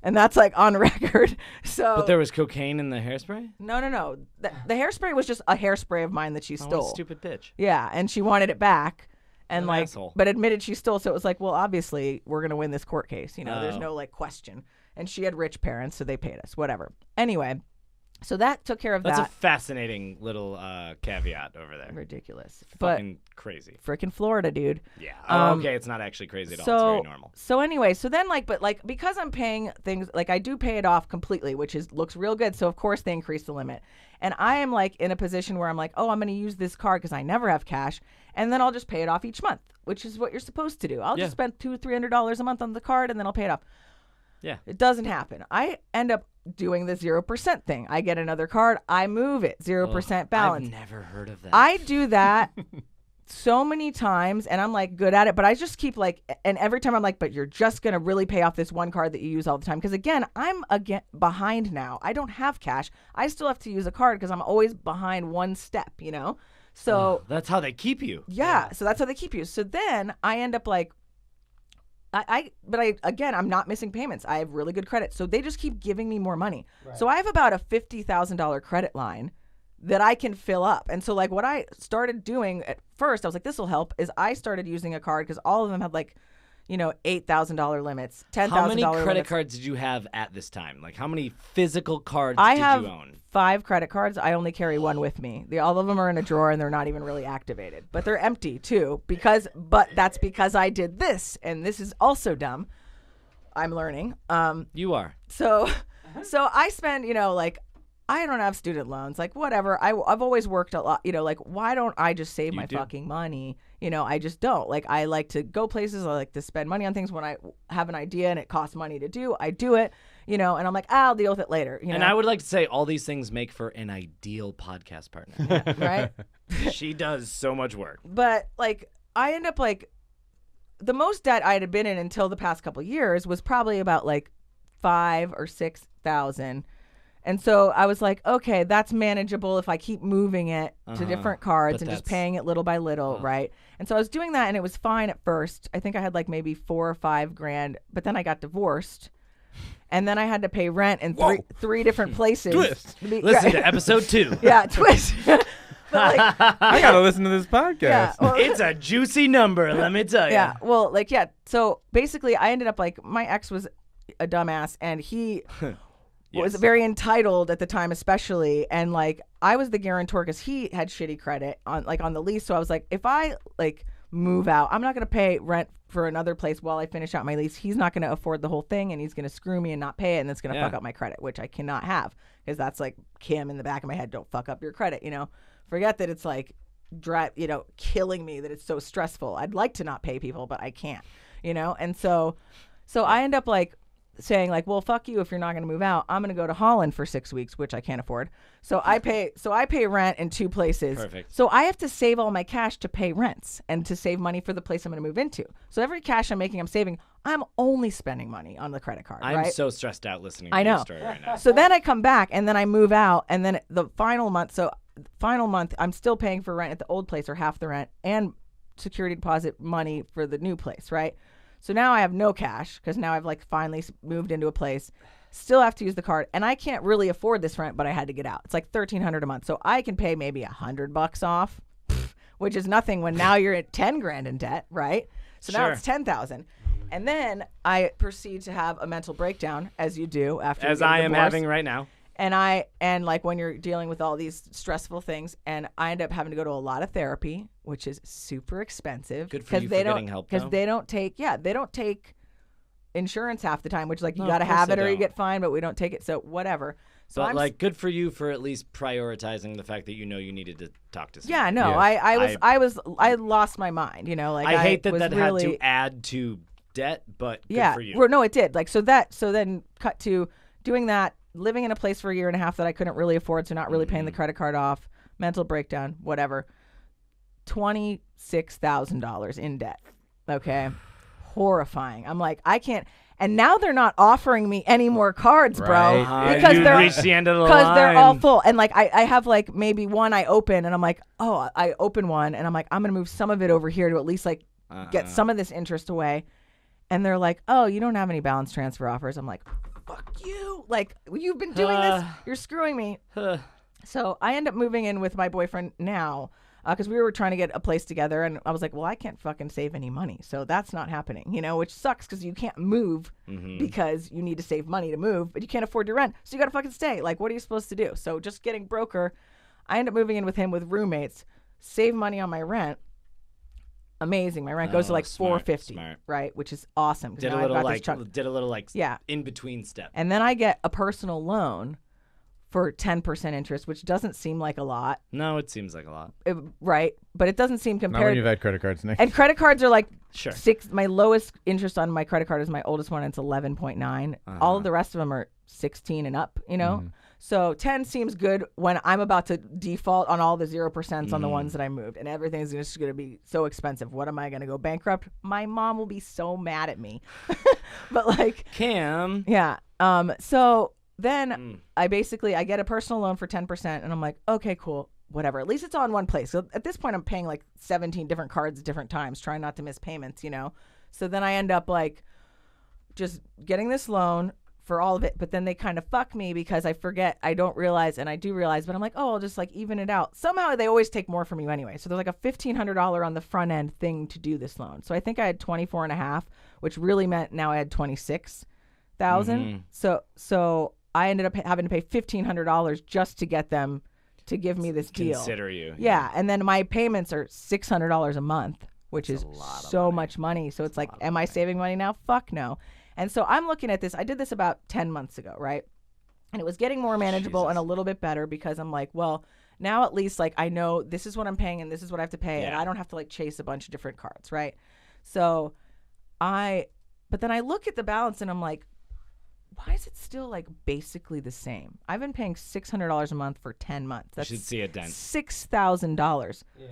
And that's like on record. So But there was cocaine in the hairspray? no. The hairspray was just a hairspray of mine that she Oh, what stole. a stupid bitch. Yeah, and she wanted it back. And What an like, asshole. but admitted she stole. So it was like, well, obviously we're gonna win this court case. You know, there's Oh. no like question. And she had rich parents, so they paid us. Whatever. Anyway, so that took care of That's that. a fascinating little caveat over there. Ridiculous, but Fucking crazy. frickin' Florida, dude. Yeah. Um, Okay, it's not actually crazy at all. So, It's very normal. so anyway, so then like, but like because I'm paying things, like I do pay it off completely, which is looks real good. So of course they increase the limit, and I am like in a position where I'm like, oh, I'm going to use this card because I never have cash, and then I'll just pay it off each month, which is what you're supposed to do. I'll Yeah. just spend $200-300 a month on the card, and then I'll pay it off. Yeah. It doesn't happen. I end up doing the 0% thing. I get another card, I move it 0% balance. I've never heard of that. I do that so many times and I'm like good at it, but I just keep like, and every time I'm like, but you're just going to really pay off this one card that you use all the time. Because again, I'm behind now. I don't have cash. I still have to use a card because I'm always behind one step, you know? So That's how they keep you. yeah, so that's how they keep you. So then I end up like, again, I'm not missing payments. I have really good credit. So they just keep giving me more money. Right. So I have about a $50,000 credit line that I can fill up. And so like what I started doing at first, I was like, this will help, is I started using a card because all of them had like, you know, $8,000 limits, $10,000 How many credit limits. cards did you have at this time? Like, how many physical cards I did have you own? 5 credit cards. I only carry one with me. All of them are in a drawer and they're not even really activated, but they're empty too but that's because I did this, and this is also dumb. I'm learning. You are. So I spend, you know, like I don't have student loans, like whatever. I've always worked a lot, you know, like why don't I just save my do. fucking money? You know, I just don't. Like I like to go places. I like to spend money on things when I have an idea and it costs money to do. I do it, you know, and I'm like, I'll deal with it later. You And know? I would like to say all these things make for an ideal podcast partner. right? She does so much work. But like I end up like the most debt I had been in until the past couple of years was probably about like 5,000 or 6,000. And so I was like, okay, that's manageable if I keep moving it to different cards But and just that's- paying it little by little, right? And so I was doing that and it was fine at first. I think I had like maybe 4 or 5 grand, but then I got divorced. And then I had to pay rent in three different places. Twist. Listen to episode 2. Yeah, twist. But like, I gotta listen to this podcast. yeah, well, It's a juicy number, let me tell you. yeah. Well, like, yeah. So basically, I ended up like my ex was a dumbass, and he was Yes. very entitled at the time, especially. And like, I was the guarantor because he had shitty credit on the lease. So I was like, if I like move out, I'm not gonna pay rent for another place while I finish out my lease. He's not gonna afford the whole thing, and he's gonna screw me and not pay it, and that's gonna Yeah. fuck up my credit, which I cannot have because that's like Kim in the back of my head. Don't fuck up your credit, you know. Forget that it's like killing me that it's so stressful. I'd like to not pay people, but I can't, you know? And so I end up like saying like, well, fuck you if you're not going to move out. I'm going to go to Holland for 6 weeks, which I can't afford. So I pay rent in 2 places. Perfect. So I have to save all my cash to pay rents and to save money for the place I'm going to move into. So every cash I'm making, I'm saving. I'm only spending money on the credit card. I'm right? so stressed out listening to I know. your story right now. So then I come back and then I move out, and then the final month. So final month, I'm still paying for rent at the old place or half the rent and security deposit money for the new place, right? So now I have no cash because now I've like finally moved into a place. Still have to use the card, and I can't really afford this rent, but I had to get out. It's like $1,300 a month, so I can pay maybe $100 off, which is nothing when now you're at 10 grand in debt, right? So now Sure. it's 10,000, and then I proceed to have a mental breakdown, as you do after. As you get a I am divorce. having right now. And like when you're dealing with all these stressful things, and I end up having to go to a lot of therapy, which is super expensive. Good for you for getting help, though. Because they don't take insurance half the time, which like No, you got to of course have they it or you don't. get fined, but we don't take it. So whatever. So But I'm like, good for you for at least prioritizing the fact that you needed to talk to someone. yeah, no, Yeah. I lost my mind, you know, like I hate that was that really, had to add to debt, but yeah, good for you. well, no, it did. Like so then cut to doing that, living in a place for a year and a half that I couldn't really afford, so not really paying the credit card off, mental breakdown, whatever. $26,000 in debt. Okay. Horrifying. I'm like, I can't. And now they're not offering me any more cards, bro. Right. Because you they're reached the end of the because they're all line. full. And like I have like maybe one I open and I'm like, oh, I open one and I'm like, I'm gonna move some of it over here to at least like get some of this interest away. And they're like, oh, you don't have any balance transfer offers. I'm like, fuck you. Like, you've been doing this. You're screwing me. So I end up moving in with my boyfriend now because we were trying to get a place together. And I was like, well, I can't fucking save any money. So that's not happening, you know, which sucks because you can't move because you need to save money to move, but you can't afford your rent. So you got to fucking stay. Like, what are you supposed to do? So just getting broker, I end up moving in with him with roommates, save money on my rent. Amazing. My rent goes to like Smart, $450, smart. right? Which is awesome. 'cause Did now a I've little got this chunk. Yeah. in between step. And then I get a personal loan for 10% interest, which doesn't seem like a lot, No, it seems like a lot. right? But it doesn't seem Not when compared. you've had credit cards, Nick. And credit cards are like Sure. 6. My lowest interest on my credit card is my oldest one. And it's 11.9. All of the rest of them are 16 and up, you know? So 10 seems good when I'm about to default on all the 0% on the ones that I moved. And everything's just going to be so expensive. What am I going to go bankrupt? My mom will be so mad at me. But like, Cam. yeah. So then I get a personal loan for 10% and I'm like, okay, cool, whatever. At least it's all in one place. So at this point I'm paying like 17 different cards at different times, trying not to miss payments, you know? So then I end up like just getting this loan for all of it, but then they kind of fuck me because I forget, I don't realize, and I do realize, but I'm like, oh, I'll just like even it out. Somehow they always take more from you anyway. So there's like a $1,500 on the front end thing to do this loan. So I think I had 24 and a half, which really meant now I had 26,000. So I ended up having to pay $1,500 just to get them to give me this deal. Consider you. Yeah, and then my payments are $600 a month, which is so much money. So it's like, am I saving money now? Fuck no. And so I'm looking at this. I did this about 10 months ago, right? And it was getting more manageable and a little bit better because I'm like, well, now at least like I know this is what I'm paying and this is what I have to pay, and I don't have to like chase a bunch of different cards, right? So but then I look at the balance and I'm like, why is it still like basically the same? I've been paying $600 a month for 10 months. That's You should see a dent. $6,000. Yeah.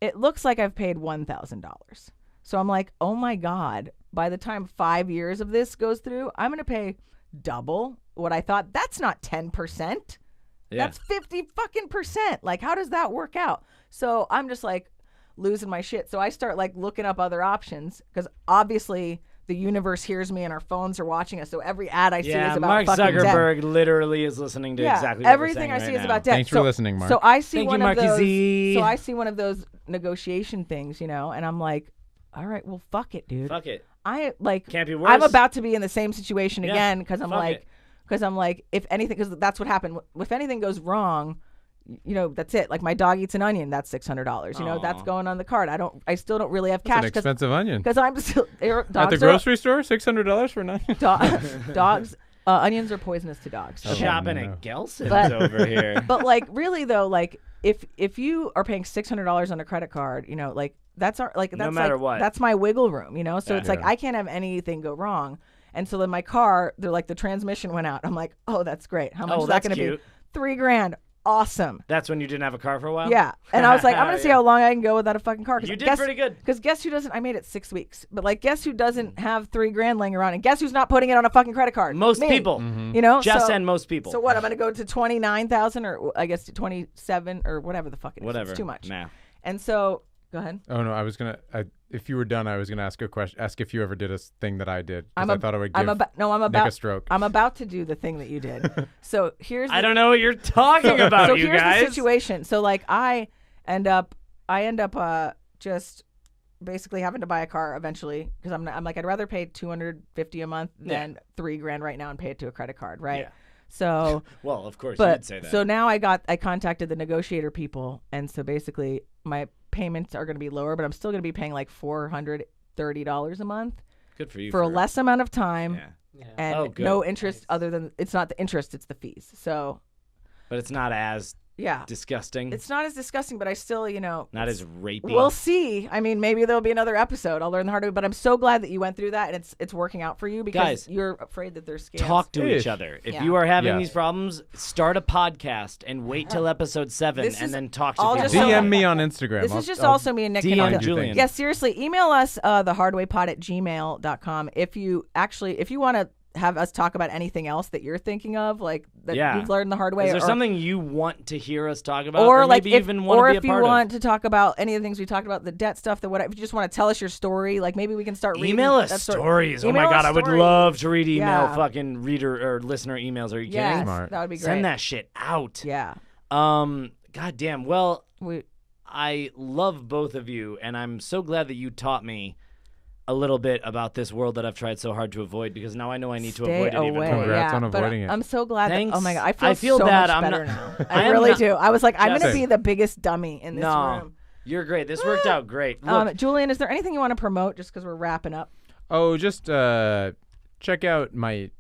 It looks like I've paid $1,000. So I'm like, oh my God, by the time 5 years of this goes through, I'm going to pay double what I thought. That's not 10%. Yeah. That's 50 fucking percent. Like, how does that work out? So I'm just like losing my shit. So I start like looking up other options because obviously the universe hears me and our phones are watching us. So every ad I see is about Mark fucking debt. Zuckerberg literally is listening to exactly what everything we're I saying see right is now. about debt. Thanks for listening, Mark. So I see Thank one you, of Marky those. Z. So I see one of those negotiation things, you know, and I'm like, all right, well, fuck it, dude. Fuck it. I like. Can't be worse. I'm about to be in the same situation Yeah, again because I'm fuck like, it. if anything, because that's what happened. If anything goes wrong, you know, that's it. Like my dog eats an onion, that's $600. You know, that's Aw. going on the card. I still don't really have That's an cash expensive onion. because I'm still dogs At the grocery store, $600 for an onion. dogs. Onions are poisonous to dogs. Okay. Shopping no. at Gelson's But- over here. But like really though, like if you are paying $600 on a credit card, you know, like that's matter like, what. that's my wiggle room, you know. So it's like Yeah. I can't have anything go wrong. And so then my car, they're like, the transmission went out. I'm like, oh, that's great. How much Oh, is that that's going to be? cute. $3,000. Awesome. That's when you didn't have a car for a while? Yeah. And I was like, I'm going to see Yeah. how long I can go without a fucking car. You did pretty good. Because guess who doesn't, I made it 6 weeks, but like, guess who doesn't have $3,000 laying around? And guess who's not putting it on a fucking credit card? Most Me. people. You know? Just so, and most people. So what? I'm going to go to 29,000 or I guess to 27 or whatever the fuck it is. Whatever. It's too much. Nah. And so, go ahead. Oh no, I was gonna. If you were done, I was gonna ask a question. Ask if you ever did a thing that I did. 'Cause I thought I would give Nick a stroke. I'm about to do the thing that you did. So here's. I don't know what you're talking about, so you here's guys. the situation. So like I end up just basically having to buy a car eventually because I'm like I'd rather pay $250 a month than $3,000 right now and pay it to a credit card, right? Yeah. So. Well, of course, But you'd say that. so now I contacted the negotiator people, and so basically my payments are going to be lower, but I'm still going to be paying like $430 a month Good for you. for a less amount of time Yeah. Yeah. and Oh, good. no interest other than it's not the interest, it's the fees. So But it's not as yeah, disgusting. it's not as disgusting, but I still, not as rapey. we'll see. I mean, maybe there'll be another episode. I'll learn the hard way, but I'm so glad that you went through that and it's working out for you because Guys, you're afraid that there's scams. Talk to Ish. each other. If Yeah. you are having Yes. these problems, start a podcast and wait till episode 7 This and is then talk to all people. just so- DM me on Instagram. This I'll- is just I'll- also me and Nick. DM connected. Julian. Yeah, seriously, email us thehardwaypod@gmail.com if you want to have us talk about anything else that you're thinking of, like that Yeah. you've learned the hard way. Is there or, something you want to hear us talk about? or like maybe if, even want or to be if a you part want to talk about any of the things we talked about, the debt stuff, the whatever. If you just want to tell us your story, like maybe we can start of? reading. Email us that sort- stories. Oh my Email god, us I would stories. love to read email Yeah. fucking reader or listener emails. Are you kidding? Yes, Smart. that would be great. Send that shit out. Yeah, God damn. Well, we. I love both of you, and I'm so glad that you taught me a little bit about this world that I've tried so hard to avoid because now I know I need to Stay avoid it even away. more. Congrats yeah, on but avoiding it. I'm so glad. That, oh Thanks. my god, I feel so bad. much I'm better not- now. I I am really not- do. I was like, I'm gonna Jess. be the biggest dummy in this No, room. you're great. This worked out great. Look, Julian, is there anything you want to promote just because we're wrapping up? Oh, just check out my.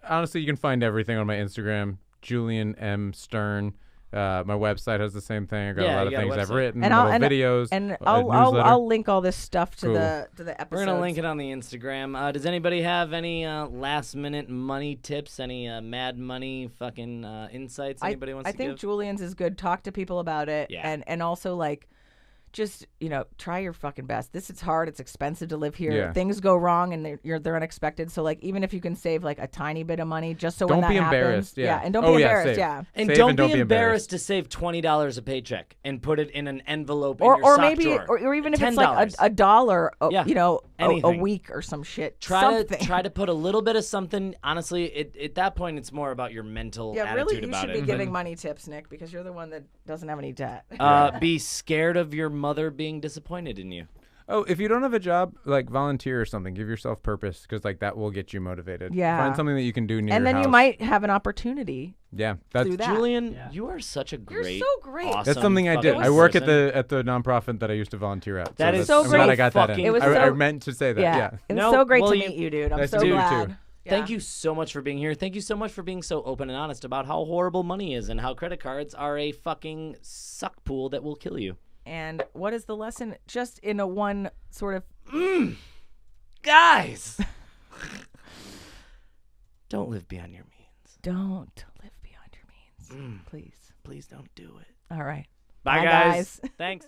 Honestly, you can find everything on my Instagram, Julian M Stern. My website has the same thing. I got Yeah, a lot you of got a things I've website. written, And little videos, And a I'll newsletter. link all this stuff to Cool. the episodes. we're gonna link it on the Instagram. Does anybody have any last minute money tips? Any mad money fucking insights? Anybody wants I to think give? Julian's is good. Talk to people about it. Yeah. And also like just, try your fucking best. This is hard. It's expensive to live here. Yeah. Things go wrong and they're unexpected. So like even if you can save like a tiny bit of money just so when Don't that be happens. embarrassed, yeah. And don't Oh, be yeah, embarrassed. save. Yeah. And Save don't and be don't be embarrassed embarrassed. to save $20 a paycheck and put it in an envelope in Or your or sock maybe drawer. or even if it's like $10. a dollar, Yeah. a Anything. week or some shit. Try something. to put a little bit of something. Honestly, at that point, it's more about your mental Yeah, attitude really, you about should it. be giving money tips, Nick, because you're the one that doesn't have any debt. Be scared of your mother being disappointed in you. Oh, if you don't have a job, like volunteer or something. Give yourself purpose because like that will get you motivated. Yeah. Find something that you can do near And your then you house. might have an opportunity. Yeah, that's do that. Julian, Yeah. you are such a You're great. so great. Awesome that's something I did. fucking I work person. at the nonprofit that I used to volunteer at. That so is that's- so I'm glad great. I got that in. Fucking- It was I so- meant to say that. Yeah. Yeah. It was No, so great well, to you- meet you, dude. I'm Nice so to meet you, glad. too. Thank Yeah. you so much for being here. Thank you so much for being so open and honest about how horrible money is and how credit cards are a fucking suck pool that will kill you. And what is the lesson? Just in a one sort of. Guys! Don't live beyond your means. Don't live beyond your means. Please. Please don't do it. All right. Bye, Bye, guys. guys. Thanks.